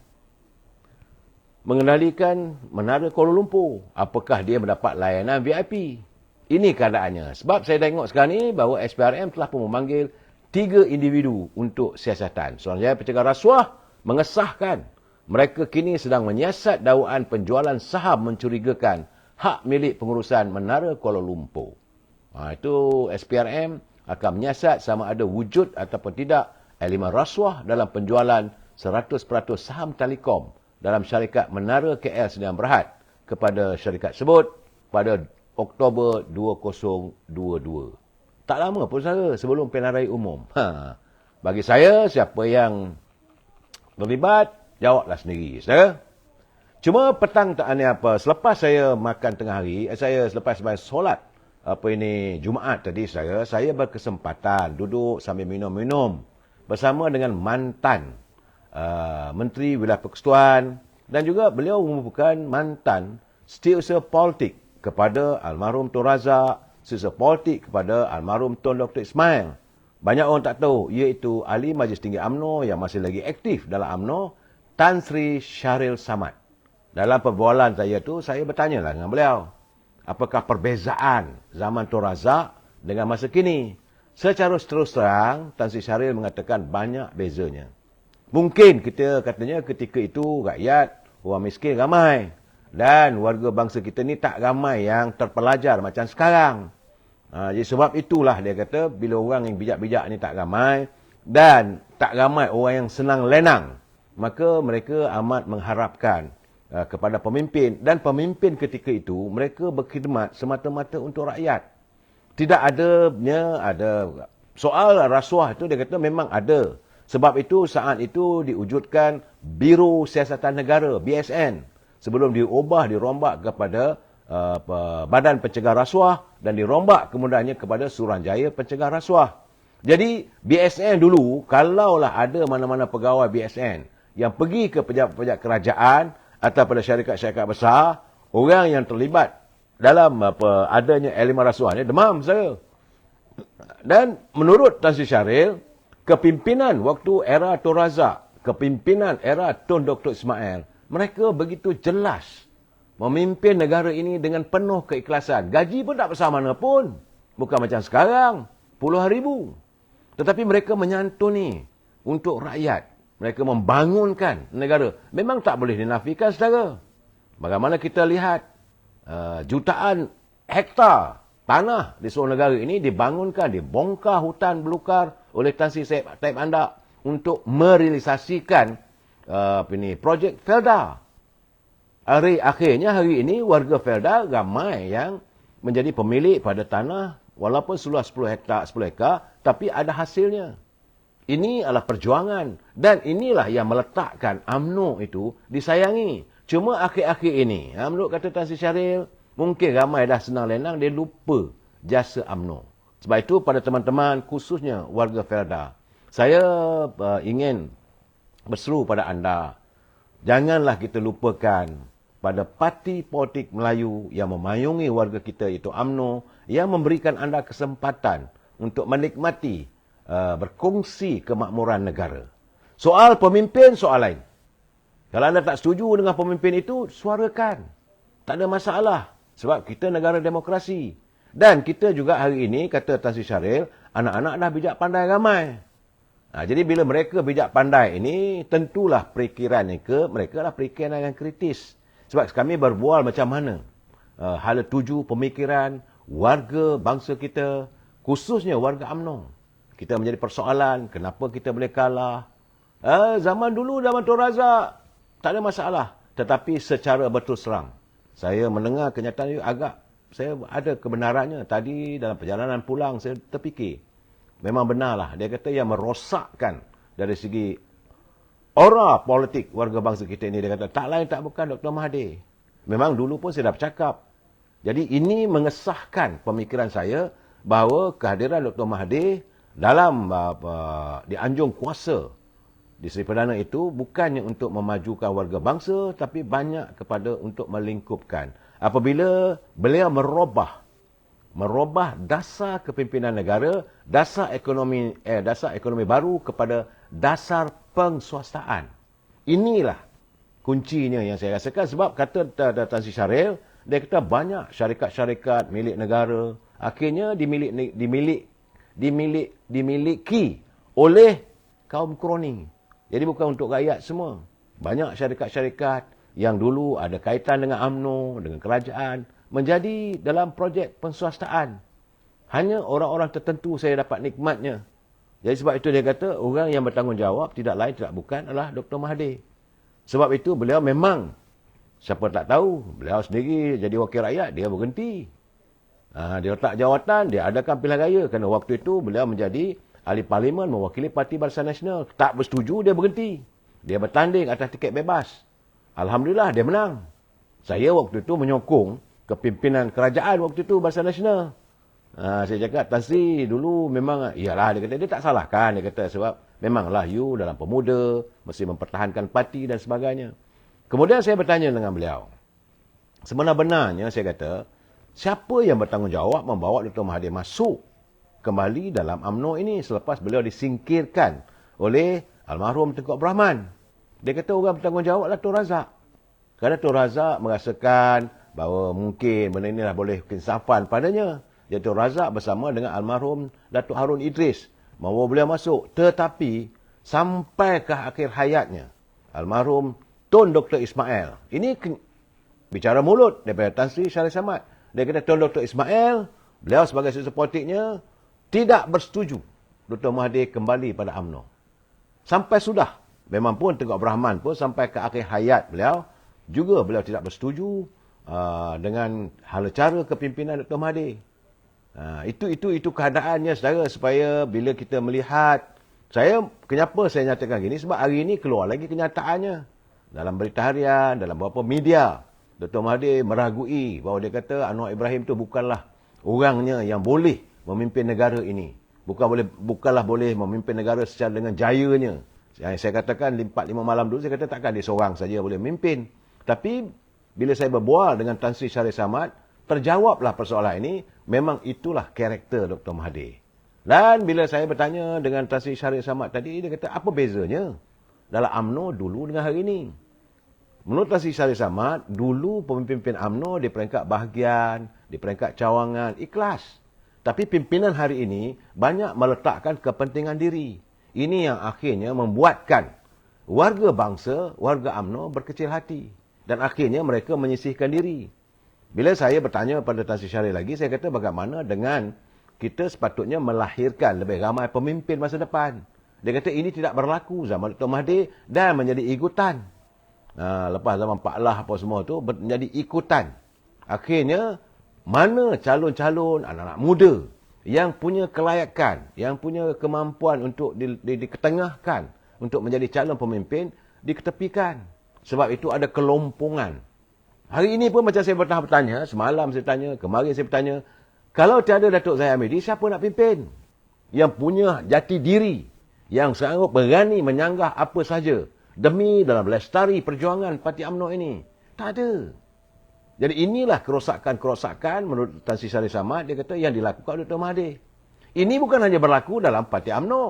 mengendalikan Menara Kuala Lumpur. Apakah dia mendapat layanan VIP? Ini keadaannya. Sebab saya tengok sekarang ni bahawa SPRM telah pun memanggil 3 individu untuk siasatan. Suruhanjaya Pencegah Rasuah mengesahkan mereka kini sedang menyiasat dakwaan penjualan saham mencurigakan hak milik pengurusan Menara Kuala Lumpur. Itu SPRM akan menyiasat sama ada wujud ataupun tidak elemen rasuah dalam penjualan 100% saham Telekom dalam syarikat Menara KL Sdn Bhd kepada syarikat tersebut pada Oktober 2022. Tak lama pun, saudara, sebelum pilihan raya umum. Bagi saya, siapa yang terlibat, jawablah sendiri, saudara. Cuma petang tak ni selepas saya makan tengah hari, selepas solat Jumaat tadi, saya berkesempatan duduk sambil minum-minum bersama dengan mantan Menteri Wilayah Persekutuan dan juga beliau merupakan mantan setiausaha politik kepada almarhum Tun Razak, setiausaha politik kepada almarhum Tun Dr. Ismail. banyak orang tak tahu, iaitu Ahli Majlis Tinggi UMNO yang masih lagi aktif dalam UMNO, Tan Sri Syahril Samad. Dalam perbualan saya tu, saya bertanyalah dengan beliau, apakah perbezaan zaman Tun Razak dengan masa kini? Secara terus terang, Tan Sri Syahril mengatakan banyak bezanya. Mungkin kita katanya ketika itu rakyat, orang miskin ramai. Dan warga bangsa kita ni tak ramai yang terpelajar macam sekarang. Jadi sebab itulah dia kata, bila orang yang bijak-bijak ni tak ramai, dan tak ramai orang yang senang lenang, maka mereka amat mengharapkan kepada pemimpin. Dan pemimpin ketika itu, mereka berkhidmat semata-mata untuk rakyat. Tidak ada soal rasuah itu, dia kata memang ada. Sebab itu saat itu diwujudkan Biro Siasatan Negara, BSN. Sebelum dirombak kepada Badan Pencegah Rasuah dan dirombak kemudiannya kepada Suruhanjaya Pencegah Rasuah. Jadi BSN dulu, kalaulah ada mana-mana pegawai BSN yang pergi ke pejabat-pejabat kerajaan atau pada syarikat-syarikat besar, orang yang terlibat dalam adanya elemen rasuah ni demam saya. Dan menurut Tan Sri Syahril, kepimpinan waktu era Tun Razak, kepimpinan era Tun Dr. Ismail, mereka begitu jelas memimpin negara ini dengan penuh keikhlasan. Gaji pun tak besar mana pun. Bukan macam sekarang, puluhan ribu. Tetapi mereka menyantuni untuk rakyat. Mereka membangunkan negara. Memang tak boleh dinafikan, saudara. Bagaimana kita lihat, jutaan hektar tanah di seluruh negara ini dibangunkan, dibongkar hutan belukar oleh Tan Sri Taib Andak untuk merealisasikan projek Felda. Akhirnya hari ini warga Felda ramai yang menjadi pemilik pada tanah walaupun seluas 10 hektar, tapi ada hasilnya. Ini adalah perjuangan dan inilah yang meletakkan UMNO itu disayangi. Cuma akhir-akhir ini, menurut kata Tan Sri Syahril, mungkin ramai dah senang lenang, dia lupa jasa UMNO. Sebab itu pada teman-teman, khususnya warga Felda, saya ingin berseru pada anda, janganlah kita lupakan pada parti politik Melayu yang memayungi warga kita, itu UMNO, yang memberikan anda kesempatan untuk menikmati, berkongsi kemakmuran negara. Soal pemimpin, soal lain. Kalau anda tak setuju dengan pemimpin itu, suarakan. Tak ada masalah. Sebab kita negara demokrasi. Dan kita juga hari ini, kata Tan Sri Syahril, anak-anak dah bijak pandai ramai. Jadi bila mereka bijak pandai ini, tentulah perikiran mereka adalah perikiran yang kritis. Sebab kami berbual macam mana hala tuju pemikiran warga bangsa kita, khususnya warga UMNO. Kita menjadi persoalan, kenapa kita boleh kalah. Zaman dulu, zaman Tun Razak, tak ada masalah. Tetapi secara berterus terang, saya mendengar kenyataan itu saya ada kebenarannya. Tadi dalam perjalanan pulang, saya terfikir. Memang benarlah. Dia kata yang merosakkan dari segi aura politik warga bangsa kita ini. Dia kata tak lain tak bukan Dr. Mahathir. Memang dulu pun saya dah bercakap. Jadi ini mengesahkan pemikiran saya bahawa kehadiran Dr. Mahathir dalam di anjung kuasa di Seri Perdana itu bukannya untuk memajukan warga bangsa, tapi banyak kepada untuk melingkupkan. Apabila beliau merubah dasar kepimpinan negara, dasar ekonomi baru kepada dasar pengswastaan. Inilah kuncinya yang saya rasakan. Sebab kata Tan Sri Syahril, dia kata banyak syarikat-syarikat milik negara akhirnya dimiliki oleh kaum kroni. Jadi bukan untuk rakyat semua. Banyak syarikat-syarikat yang dulu ada kaitan dengan UMNO, dengan kerajaan, menjadi dalam projek penswastaan. Hanya orang-orang tertentu saya dapat nikmatnya. Jadi sebab itu dia kata, orang yang bertanggungjawab tidak lain tidak bukan adalah Dr. Mahathir. Sebab itu beliau memang, siapa tak tahu, beliau sendiri jadi wakil rakyat, dia berhenti. Dia letak jawatan, dia adakan pilihan raya. Kerana waktu itu beliau menjadi ahli parlimen mewakili Parti Barisan Nasional. Tak bersetuju, dia berhenti. Dia bertanding atas tiket bebas. Alhamdulillah, dia menang. Saya waktu itu menyokong kepimpinan kerajaan waktu itu Barisan Nasional. Saya cakap, Tan Sri dulu memang, iyalah, dia kata, dia tak salahkan, dia kata, sebab memanglah you dalam pemuda, mesti mempertahankan parti dan sebagainya. Kemudian saya bertanya dengan beliau, sebenarnya saya kata, siapa yang bertanggungjawab membawa Dr. Mahathir masuk kembali dalam UMNO ini selepas beliau disingkirkan oleh almarhum Tengku Abdul Rahman. Dia kata orang bertanggungjawab lah Tun Razak. Kerana Tun Razak merasakan bahawa mungkin benda inilah boleh keinsafan padanya. Jadi Tun Razak bersama dengan almarhum Datuk Harun Idris mahu beliau masuk. Tetapi sampai ke akhir hayatnya, almarhum Tun Dr. Ismail, ini bicara mulut daripada Tan Sri Syarif Samad. Dia kata Tun Dr. Ismail, beliau sebagai sisi politiknya, tidak bersetuju Dr. Mahathir kembali pada UMNO. Sampai sudah. Memang pun Tengku Abdul Rahman pun sampai ke akhir hayat beliau, juga beliau tidak bersetuju dengan hala cara kepimpinan Dr. Mahathir. Itu keadaannya, saudara, supaya bila kita melihat, kenapa saya nyatakan gini, sebab hari ini keluar lagi kenyataannya. Dalam berita harian, dalam beberapa media, Dr. Mahathir meragui bahawa dia kata Anwar Ibrahim itu bukanlah orangnya yang boleh memimpin negara ini. Bukanlah boleh memimpin negara secara dengan jayanya. Yang saya katakan 4-5 malam dulu, saya kata takkan dia seorang saja boleh memimpin. Tapi bila saya berbual dengan Tan Sri Syarif Samad, terjawablah persoalan ini. Memang itulah karakter Dr. Mahathir. Dan bila saya bertanya dengan Tan Sri Syarif Samad tadi, dia kata apa bezanya dalam UMNO dulu dengan hari ini? Menurut Tan Sri Syarif Samad, dulu pemimpin UMNO di peringkat bahagian, di peringkat cawangan, ikhlas. Tapi pimpinan hari ini banyak meletakkan kepentingan diri. Ini yang akhirnya membuatkan warga bangsa, warga UMNO berkecil hati. Dan akhirnya mereka menyisihkan diri. Bila saya bertanya pada Tan Sri Syarif lagi, saya kata bagaimana dengan kita sepatutnya melahirkan lebih ramai pemimpin masa depan. Dia kata ini tidak berlaku zaman Dr. Mahathir dan menjadi ikutan. Lepas zaman Pak Lah apa semua tu menjadi ikutan. Akhirnya mana calon-calon anak-anak muda yang punya kelayakan, yang punya kemampuan untuk diketengahkan untuk menjadi calon pemimpin, diketepikan. Sebab itu ada kelompongan. Hari ini pun macam saya bertanya, semalam saya tanya, kemarin saya bertanya, kalau tiada Datuk Zahid Hamidi, siapa nak pimpin? Yang punya jati diri, yang sanggup berani menyanggah apa saja demi dalam lestari perjuangan Parti UMNO ini. Tak ada. Jadi inilah kerosakan-kerosakan menurut Tan Sri Syarif Samad, dia kata yang dilakukan oleh Dr. Mahathir. Ini bukan hanya berlaku dalam Parti UMNO.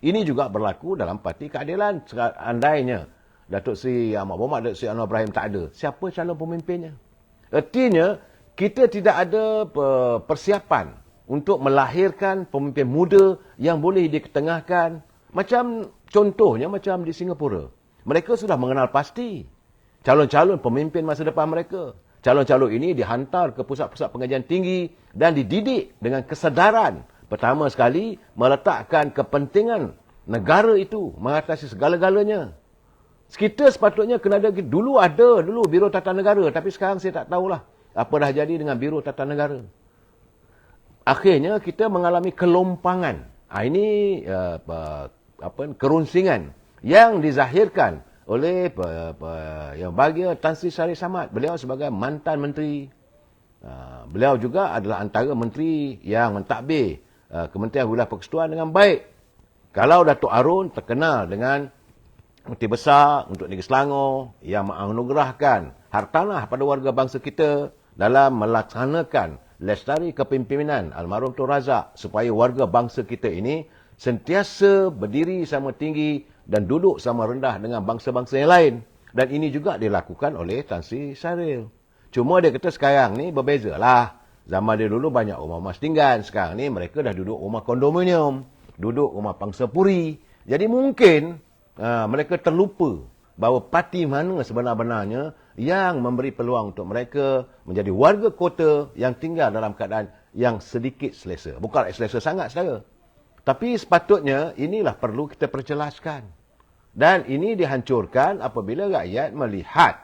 Ini juga berlaku dalam Parti Keadilan. Andainya Datuk Seri Ahmad Berhormat, Datuk Seri Anwar Ibrahim tak ada, siapa calon pemimpinnya? Artinya, kita tidak ada persiapan untuk melahirkan pemimpin muda yang boleh diketengahkan. Macam contohnya macam di Singapura. Mereka sudah mengenal pasti calon-calon pemimpin masa depan mereka. Calon-calon ini dihantar ke pusat-pusat pengajian tinggi dan dididik dengan kesedaran. Pertama sekali, meletakkan kepentingan negara itu mengatasi segala-galanya. Kita sepatutnya kena ada, dulu Biro Tata Negara, tapi sekarang saya tak tahulah apa dah jadi dengan Biro Tata Negara. Akhirnya kita mengalami kelompangan. Ini kerunsingan yang dizahirkan oleh yang bahagia Tan Sri Syarif Samad. Beliau sebagai mantan menteri. Beliau juga adalah antara menteri yang mentadbir Kementerian Wilayah Persekutuan dengan baik. Kalau Datuk Harun terkenal dengan Menteri Besar untuk Negeri Selangor yang menganugerahkan hartanah pada warga bangsa kita dalam melaksanakan lestari kepimpinan almarhum Tun Razak supaya warga bangsa kita ini sentiasa berdiri sama tinggi dan duduk sama rendah dengan bangsa-bangsa yang lain. Dan ini juga dilakukan oleh Tan Sri Syarif. Cuma dia kata sekarang ni berbezalah. Zaman dia dulu banyak rumah tinggal. Sekarang ni mereka dah duduk rumah kondominium. Duduk rumah pangsa puri. Jadi mungkin mereka terlupa bahawa parti mana sebenar-benarnya yang memberi peluang untuk mereka menjadi warga kota yang tinggal dalam keadaan yang sedikit selesa. Bukan selesa sangat, saudara. Tapi sepatutnya inilah perlu kita perjelaskan. Dan ini dihancurkan apabila rakyat melihat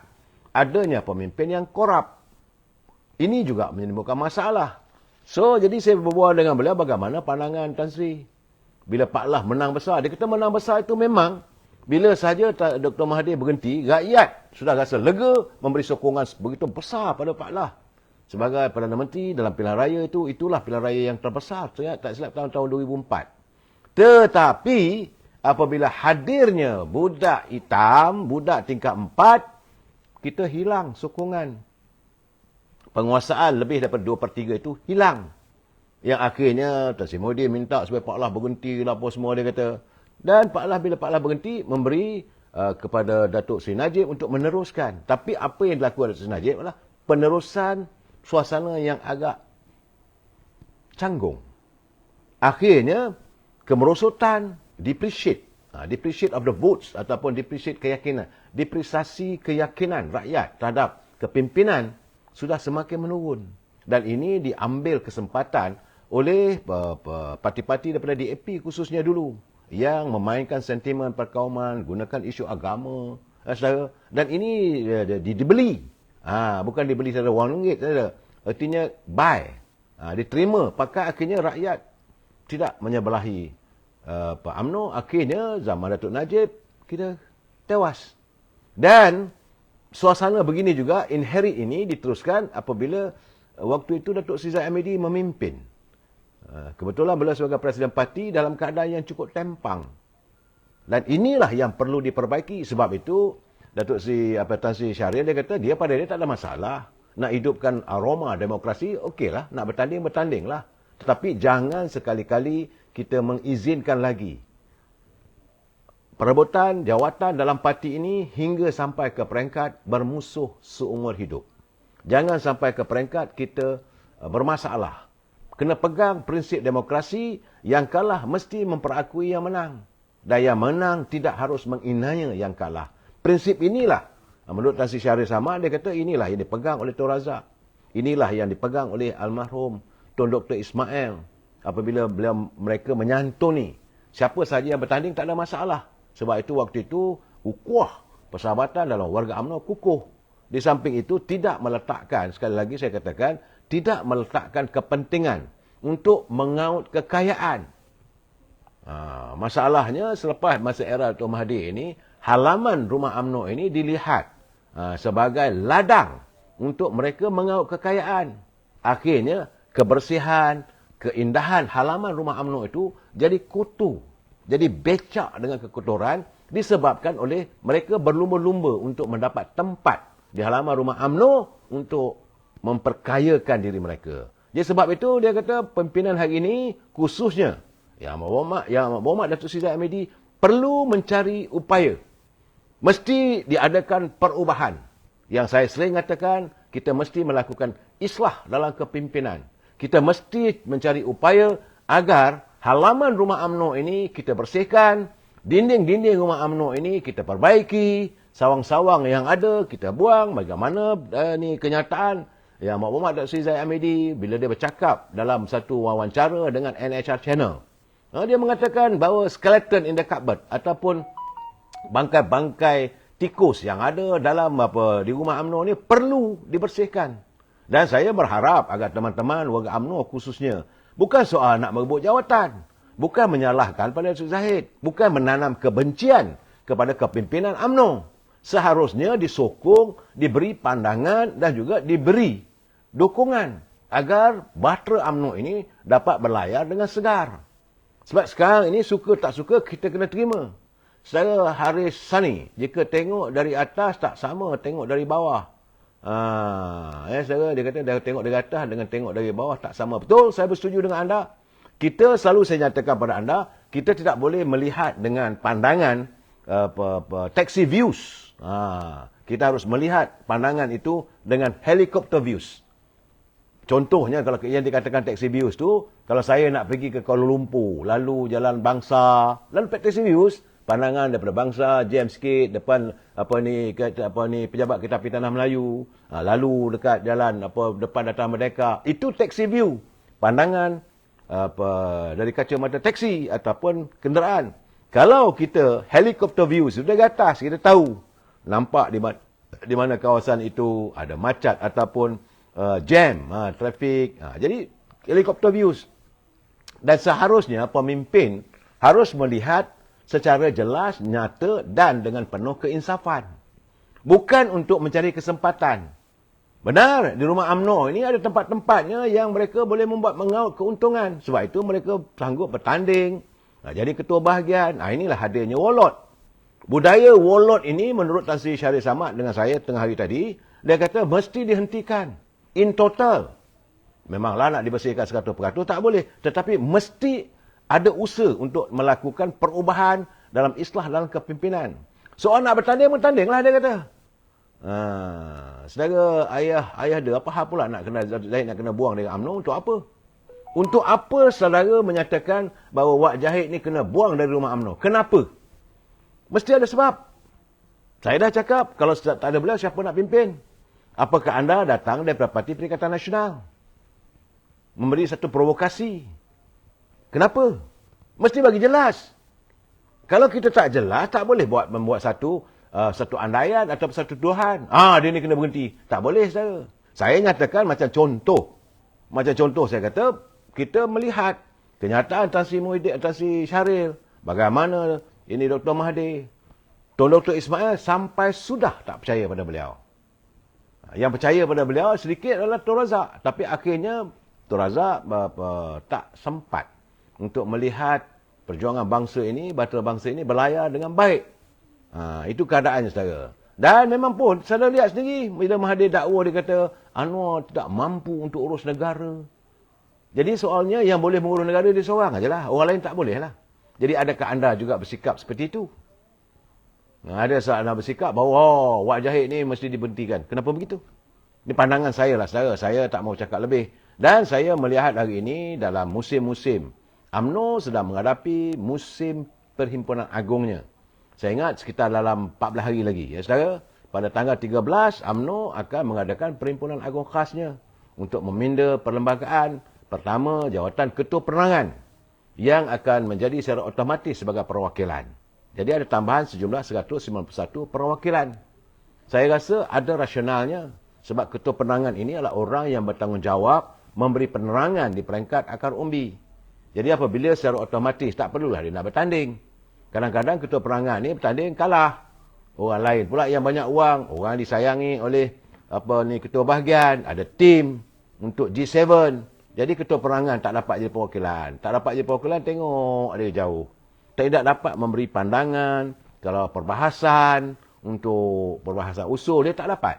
adanya pemimpin yang korup. Ini juga menimbulkan masalah. So, jadi saya berbual dengan beliau bagaimana pandangan Tan Sri. Bila Pak Lah menang besar, dia kata menang besar itu memang bila saja Dr. Mahathir berhenti, rakyat sudah rasa lega memberi sokongan begitu besar pada Pak Lah. Sebagai Perdana Menteri dalam pilihan raya itu, itulah pilihan raya yang terbesar. Saya tak silap tahun 2004. Tetapi, apabila hadirnya budak hitam, budak tingkat 4, kita hilang sokongan. Penguasaan lebih daripada 2/3 itu hilang. Yang akhirnya Tan Sri Modi minta supaya Pak Lah berhenti lah apa semua dia kata. Dan bila Pak Lah berhenti, memberi kepada Datuk Seri Najib untuk meneruskan. Tapi apa yang dilakukan Datuk Seri Najib adalah penerusan suasana yang agak canggung. Akhirnya, kemerosotan, depreciate of the votes ataupun depreciate keyakinan. Depresiasi keyakinan rakyat terhadap kepimpinan sudah semakin menurun. Dan ini diambil kesempatan oleh parti-parti daripada DAP khususnya dulu yang memainkan sentimen perkauman, gunakan isu agama, saudara. Dan ini dibeli. Bukan dibeli secara RM1 saudara. Artinya buy. Diterima. Pakai akhirnya rakyat tidak menyebelahi Pak UMNO. Akhirnya zaman Datuk Najib kita tewas. Dan suasana begini juga, inherit ini diteruskan apabila waktu itu Datuk Seri Zahid Hamidi memimpin. Kebetulan beliau sebagai Presiden Parti dalam keadaan yang cukup tempang. Dan inilah yang perlu diperbaiki. Sebab itu, Datuk Seri Tan Sri Syahrir dia kata, pada dia tak ada masalah. Nak hidupkan aroma demokrasi, okeylah. Nak bertanding, bertandinglah. Tetapi jangan sekali-kali kita mengizinkan lagi perebutan jawatan dalam parti ini hingga sampai ke peringkat bermusuh seumur hidup. Jangan sampai ke peringkat kita bermasalah. Kena pegang prinsip demokrasi, yang kalah mesti memperakui yang menang. Dan yang menang tidak harus menginanya yang kalah. Prinsip inilah, menurut Tan Sri Syahrir Samad, dia kata inilah yang dipegang oleh Tun Razak. Inilah yang dipegang oleh almarhum Tun Dr. Ismail. Apabila mereka menyantuni siapa sahaja yang bertanding, tak ada masalah. Sebab itu waktu itu, ukhuwah persahabatan dalam warga UMNO kukuh. Di samping itu, tidak meletakkan, sekali lagi saya katakan, tidak meletakkan kepentingan untuk mengaut kekayaan. Masalahnya selepas masa era Tun Mahathir ini, halaman rumah UMNO ini dilihat sebagai ladang untuk mereka mengaut kekayaan. Akhirnya, kebersihan, keindahan halaman rumah UMNO itu jadi kutu. Jadi becak dengan kekotoran disebabkan oleh mereka berlumba-lumba untuk mendapat tempat di halaman rumah UMNO untuk memperkayakan diri mereka. Jadi sebab itu dia kata pimpinan hari ini khususnya Yang Berhormat Datuk Seri Zahid Hamidi perlu mencari upaya. Mesti diadakan perubahan. Yang saya sering katakan, kita mesti melakukan islah dalam kepimpinan. Kita mesti mencari upaya agar halaman rumah UMNO ini kita bersihkan, dinding-dinding rumah UMNO ini kita perbaiki, sawang-sawang yang ada kita buang. Bagaimana ni kenyataan Yang Berhormat Datuk Seri Zahid Hamidi bila dia bercakap dalam satu wawancara dengan NHR Channel. Dia mengatakan bahawa skeleton in the cupboard ataupun bangkai-bangkai tikus yang ada dalam di rumah UMNO ni perlu dibersihkan. Dan saya berharap agar teman-teman warga UMNO khususnya, bukan soal nak merebut jawatan, bukan menyalahkan pada Datuk Zahid, bukan menanam kebencian kepada kepimpinan UMNO. Seharusnya disokong, diberi pandangan dan juga diberi dukungan agar bahtera UMNO ini dapat berlayar dengan segar. Sebab sekarang ini suka tak suka kita kena terima. Saudara Haris Sani, jika tengok dari atas tak sama tengok dari bawah. Saudara dia kata dia tengok dari atas dengan tengok dari bawah tak sama. Betul, saya bersetuju dengan anda. Kita selalu saya nyatakan pada anda, kita tidak boleh melihat dengan pandangan taxi views. Kita harus melihat pandangan itu dengan helicopter views. Contohnya kalau yang dikatakan taxi views tu, kalau saya nak pergi ke Kuala Lumpur, lalu jalan Bangsa, lalu taxi views, pandangan daripada Bangsa, jam sikit depan pejabat kereta api Tanah Melayu, lalu dekat jalan depan Dataran Merdeka, itu taxi view. Pandangan dari kacamata taksi ataupun kenderaan. Kalau kita helicopter views dari atas, kita tahu nampak di mana kawasan itu ada macet ataupun jam, trafik. Jadi helicopter views. Dan seharusnya pemimpin harus melihat secara jelas, nyata dan dengan penuh keinsafan. Bukan untuk mencari kesempatan. Benar, di rumah UMNO ini ada tempat-tempatnya yang mereka boleh membuat mengaut keuntungan. Sebab itu mereka sanggup bertanding, jadi ketua bahagian. Inilah hadirnya Walot. Budaya Walot ini menurut Tan Sri Syahrir Samad dengan saya tengah hari tadi, dia kata mesti dihentikan. In total. Memanglah nak dibersihkan 100% tak boleh. Tetapi mesti ada usaha untuk melakukan perubahan dalam islah dalam kepimpinan. Soal nak bertandinglah dia kata. Saudara ayah dia, apa hal pula nak kena Zahid nak kena buang dari UMNO untuk apa? Untuk apa saudara menyatakan bahawa Wak Zahid ni kena buang dari rumah UMNO? Kenapa? Mesti ada sebab. Saya dah cakap, kalau tak ada beliau, siapa nak pimpin? Apakah anda datang daripada Parti Perikatan Nasional? Memberi satu provokasi. Kenapa? Mesti bagi jelas. Kalau kita tak jelas, tak boleh membuat satu andaian atau satu tuduhan. Dia ni kena berhenti. Tak boleh, saudara. Saya nyatakan macam contoh. Macam contoh saya kata, kita melihat kenyataan Tan Sri Muhyiddin, Tan Sri Syahril. Bagaimana ini Dr. Mahathir. Tuan Dr. Ismail sampai sudah tak percaya pada beliau. Yang percaya pada beliau sedikit adalah Tun Razak. Tapi akhirnya Tun Razak tak sempat untuk melihat perjuangan bangsa ini, bahtera bangsa ini berlayar dengan baik. Itu keadaannya, saudara. Dan memang pun, saudara lihat sendiri, bila Mahathir dakwa, dia kata, Anwar tidak mampu untuk urus negara. Jadi soalnya, yang boleh mengurus negara dia seorang sajalah. Orang lain tak boleh lah. Jadi adakah anda juga bersikap seperti itu? Ada saat anda bersikap bahawa Wak Zahid ni mesti diberhentikan. Kenapa begitu? Ini pandangan saya lah, saudara. Saya tak mau cakap lebih. Dan saya melihat hari ini dalam musim-musim UMNO sedang menghadapi musim Perhimpunan Agungnya. Saya ingat sekitar dalam 14 hari lagi. Ya, saudara, pada tanggal 13, UMNO akan mengadakan Perhimpunan Agung khasnya untuk meminda perlembagaan. Pertama, jawatan Ketua Penerangan yang akan menjadi secara otomatis sebagai perwakilan. Jadi ada tambahan sejumlah 191 perwakilan. Saya rasa ada rasionalnya sebab Ketua Penerangan ini adalah orang yang bertanggungjawab memberi penerangan di peringkat akar umbi. Jadi apabila secara otomatis tak perlulah dia nak bertanding. Kadang-kadang Ketua Penerangan ni bertanding kalah. Orang lain pula yang banyak wang, orang disayangi oleh ketua bahagian, ada tim untuk G7. Jadi Ketua Penerangan tak dapat jadi perwakilan. Tak dapat jadi perwakilan, tengok dia jauh. Tidak dapat memberi pandangan, kalau perbahasan, untuk perbahasan usul, dia tak dapat.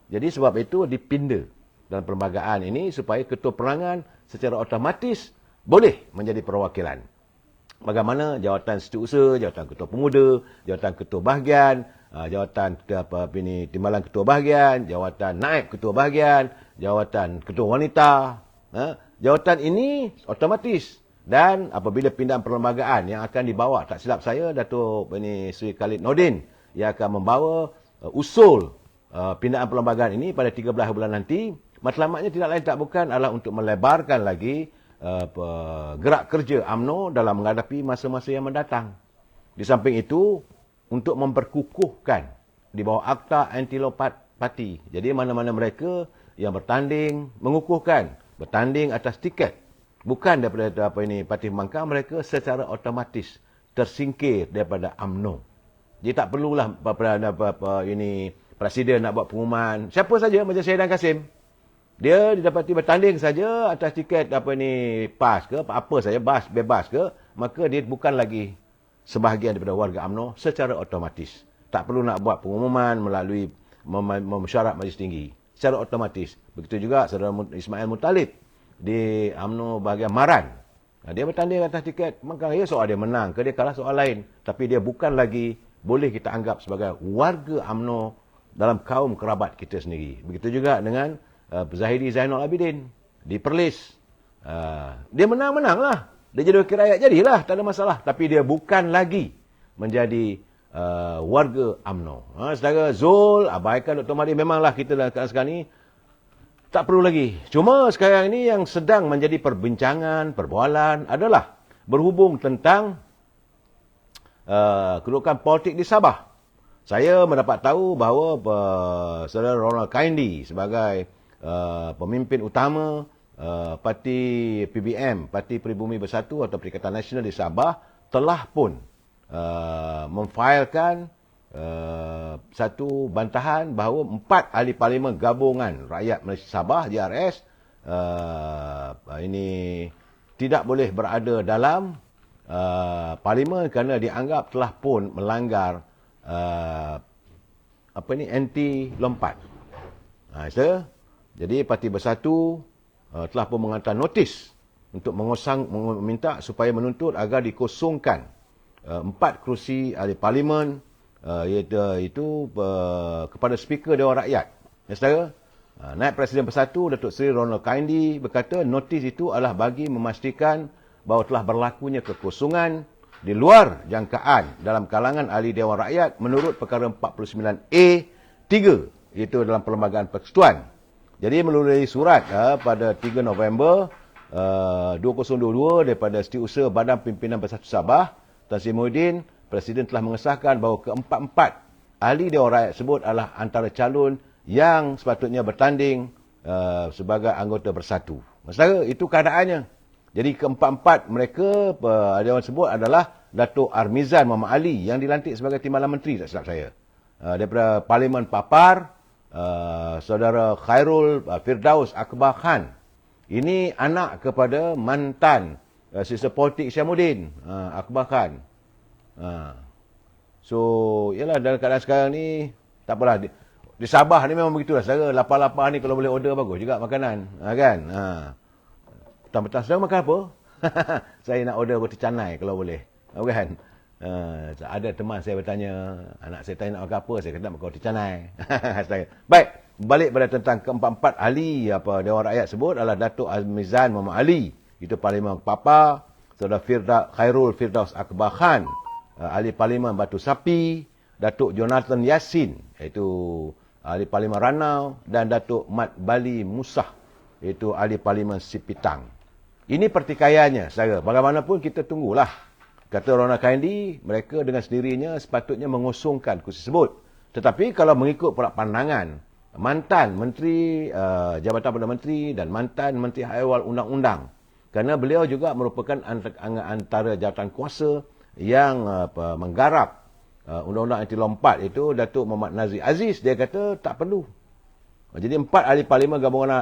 Jadi sebab itu dipinda dalam perlembagaan ini supaya Ketua Penerangan secara otomatis boleh menjadi perwakilan. Bagaimana jawatan setiausaha, jawatan Ketua Pemuda, jawatan Ketua Bahagian, jawatan Timbalan Ketua Bahagian, jawatan Naib Ketua Bahagian, jawatan Ketua Wanita. Jawatan ini otomatis. Dan apabila pindahan perlembagaan yang akan dibawa, tak silap saya, Datuk Sri Khalid Nordin, yang akan membawa usul pindahan perlembagaan ini pada 13 bulan nanti. Matlamatnya tidak lain tak bukan adalah untuk melebarkan lagi gerak kerja UMNO dalam menghadapi masa-masa yang mendatang. Di samping itu, untuk memperkukuhkan di bawah Akta Anti-Lompat Parti. Jadi mana-mana mereka yang bertanding, mengukuhkan, bertanding atas tiket. Bukan daripada Parti Pembangkang, mereka secara otomatis tersingkir daripada UMNO. Jadi tak perlulah Presiden nak buat pengumuman. Siapa saja macam Syedan Kasim. Dia didapati bertanding saja atas tiket PAS ke, apa saja, bebas ke, maka dia bukan lagi sebahagian daripada warga UMNO secara otomatis. Tak perlu nak buat pengumuman melalui mesyuarat Majlis Tinggi. Secara otomatis. Begitu juga Saudara Ismail Muttalib di UMNO bahagian Maran. Dia bertanding atas tiket, maka ya soal dia menang ke dia kalah soal lain. Tapi dia bukan lagi boleh kita anggap sebagai warga UMNO dalam kaum kerabat kita sendiri. Begitu juga dengan Zahidi Zainal Abidin di Perlis. Dia menang-menang lah. Dia jadi wakil rakyat, jadilah, tak ada masalah. Tapi dia bukan lagi menjadi warga UMNO. Saudara Zul, abaikan Dr. Mahathir, memanglah kita dalam keadaan sekarang ni tak perlu lagi. Cuma sekarang ini yang sedang menjadi perbincangan, perbualan adalah berhubung tentang kedudukan politik di Sabah. Saya mendapat tahu bahawa Saudara Ronald Kaindi sebagai pemimpin utama Parti PBM, Parti Pribumi Bersatu atau Perikatan Nasional di Sabah telah pun memfailkan satu bantahan bahawa 4 ahli parlimen gabungan rakyat Malaysia Sabah JRS ini tidak boleh berada dalam parlimen kerana dianggap telah pun melanggar anti lompat. Jadi Parti Bersatu telah pun menghantar notis untuk meminta supaya menuntut agar dikosongkan 4 kerusi ahli parlimen, iaitu kepada Speaker Dewan Rakyat. Ya, saudara, Naib Presiden Bersatu Datuk Seri Ronald Kaindi berkata notis itu adalah bagi memastikan bahawa telah berlakunya kekosongan di luar jangkaan dalam kalangan ahli Dewan Rakyat menurut perkara 49A 3, iaitu dalam Perlembagaan Persekutuan. Jadi melalui surat pada 3 November 2022 daripada Setiausaha Badan Pimpinan Bersatu Sabah, Tan Sri Muhyiddin, Presiden telah mengesahkan bahawa keempat-empat ahli Dewan Rakyat tersebut adalah antara calon yang sepatutnya bertanding sebagai anggota bersatu. Masalah itu keadaannya. Jadi keempat-empat mereka Dewan tersebut adalah Datuk Armizan Muhammad Ali yang dilantik sebagai Timbalan Menteri, tak silap saya. Daripada Parlimen Papar, Saudara Khairul Firdaus Akbar Khan. Ini anak kepada mantan Sisa Politik Syamuddin Akbar Khan. So, yalah dalam keadaan sekarang ni, tak apalah. Di Sabah ni memang begitulah. Saudara, lapar-lapar ni kalau boleh order bagus juga makanan. Kan? Petang-petang, saudara makan apa? Saya nak order roti canai kalau boleh. Kan? Ada teman saya bertanya, anak saya tanya nak makan apa? Saya kata nak makan roti canai. Baik, balik pada tentang keempat-empat ahli Dewan Rakyat sebut adalah Datuk Armizan Muhammad Ali, itu Parlimen Papa, Saudara Khairul Firdaus Akbar Khan, ahli Parlimen Batu Sapi, Datuk Jonathan Yassin, iaitu ahli Parlimen Ranau, dan Datuk Mat Bali Musah, iaitu ahli Parlimen Sipitang. Ini pertikaiannya, saudara. Bagaimanapun kita tunggulah. Kata Ronald Kaindi, mereka dengan sendirinya sepatutnya mengosongkan kursi tersebut. Tetapi kalau mengikut pula pandangan mantan Menteri Jabatan Perdana Menteri dan mantan Menteri Hak Ehwal Undang-Undang, kerana beliau juga merupakan antara jawatan kuasa yang menggarap Undang-Undang Anti Lompat, itu Datuk Muhammad Nazir Aziz, dia kata tak perlu. Jadi 4 ahli parlimen gabungan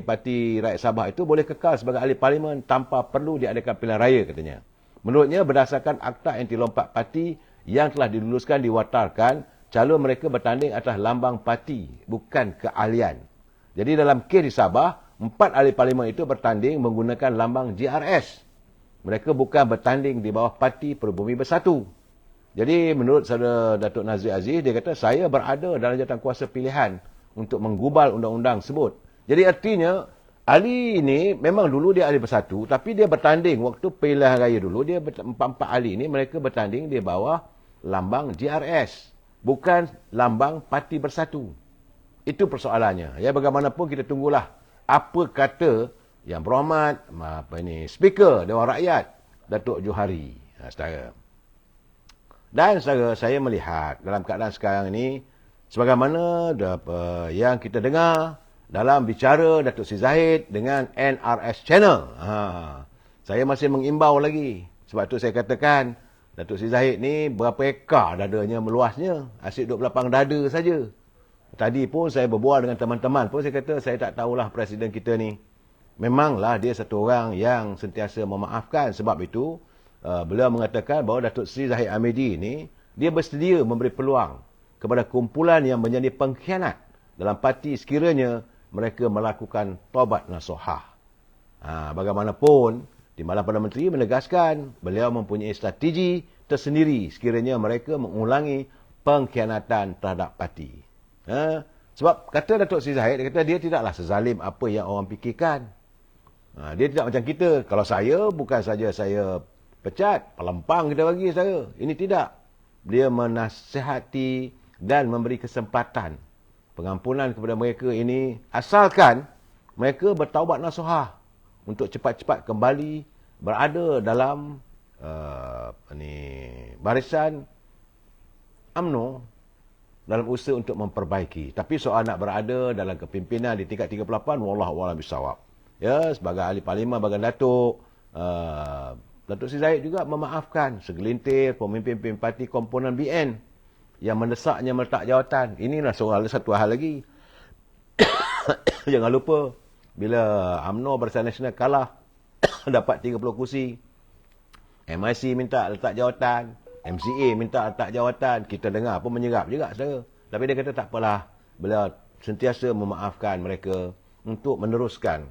Parti Rakyat Sabah itu boleh kekal sebagai ahli parlimen tanpa perlu diadakan pilihan raya, katanya. Menurutnya, berdasarkan Akta Anti Lompat Parti yang telah diluluskan, diwatarkan calon mereka bertanding atas lambang parti, bukan keahlian. Jadi dalam kes di Sabah, 4 ahli parlimen itu bertanding menggunakan lambang GRS. Mereka bukan bertanding di bawah Parti Peribumi Bersatu. Jadi menurut saudara Datuk Nazir Aziz, dia kata saya berada dalam jawatan kuasa pilihan untuk menggubal undang-undang tersebut. Jadi artinya, ahli ini memang dulu dia ahli bersatu, tapi dia bertanding waktu pilihan raya dulu, dia empat-empat ahli ini mereka bertanding di bawah lambang GRS, bukan lambang Parti Bersatu. Itu persoalannya. Ya, bagaimanapun kita tunggulah apa kata yang berhormat Speaker Dewan Rakyat Datuk Johari, saudara. Dan saudara, saya melihat dalam keadaan sekarang ini, sebagaimana yang kita dengar dalam bicara Datuk Seri Zahid dengan NRS Channel. Saya masih mengimbau lagi. Sebab tu saya katakan, Datuk Seri Zahid ni berapa ekar dadanya meluasnya. Asyik duduk belakang dada saja. Tadi pun saya berbual dengan teman-teman pun, saya kata saya tak tahulah Presiden kita ni. Memanglah dia satu orang yang sentiasa memaafkan. Sebab itu, beliau mengatakan bahawa Datuk Seri Zahid Hamidi ni, dia bersedia memberi peluang kepada kumpulan yang menjadi pengkhianat dalam parti sekiranya mereka melakukan taubat nasuhah. Bagaimanapun, Timbalan Perdana Menteri menegaskan beliau mempunyai strategi tersendiri sekiranya mereka mengulangi pengkhianatan terhadap parti. Sebab kata Datuk Seri Zahid, dia kata dia tidaklah sezalim apa yang orang fikirkan. Dia tidak macam kita. Kalau saya, bukan saja saya pecat, pelempang kita bagi saya. Ini tidak. Dia menasihati dan memberi kesempatan pengampunan kepada mereka ini, asalkan mereka bertaubat nasuhah untuk cepat-cepat kembali berada dalam barisan UMNO dalam usaha untuk memperbaiki. Tapi soal nak berada dalam kepimpinan di tingkat 38, wallahu a'lam bissawab. Ya, sebagai ahli parlimen bagian Datuk Seri Zahid juga memaafkan segelintir pemimpin-pemimpin parti komponen BN yang mendesaknya meletak jawatan. Inilah satu hal lagi. Jangan lupa, bila UMNO Barisan Nasional kalah, dapat 30 kursi, MIC minta letak jawatan, MCA minta letak jawatan, kita dengar pun menyerap juga, saudara. Tapi dia kata tak apalah, beliau sentiasa memaafkan mereka untuk meneruskan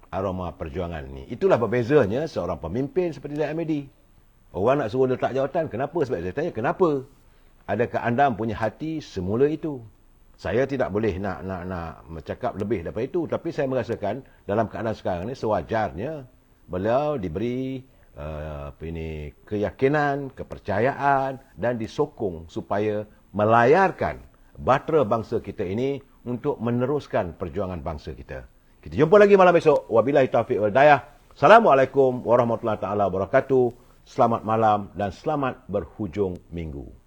aroma perjuangan ni. Itulah berbezanya seorang pemimpin seperti Zaid Ahmadi. Orang nak suruh letak jawatan, kenapa? Sebab saya tanya, kenapa? Adakah anda mempunyai hati semula itu? Saya tidak boleh nak bercakap lebih daripada itu, tapi saya merasakan dalam keadaan sekarang ni sewajarnya beliau diberi keyakinan, kepercayaan dan disokong supaya melayarkan bahtera bangsa kita ini untuk meneruskan perjuangan bangsa kita. Kita jumpa lagi malam esok. Wabillahi taufiq wal hidayah. Assalamualaikum warahmatullahi taala wabarakatuh. Selamat malam dan selamat berhujung minggu.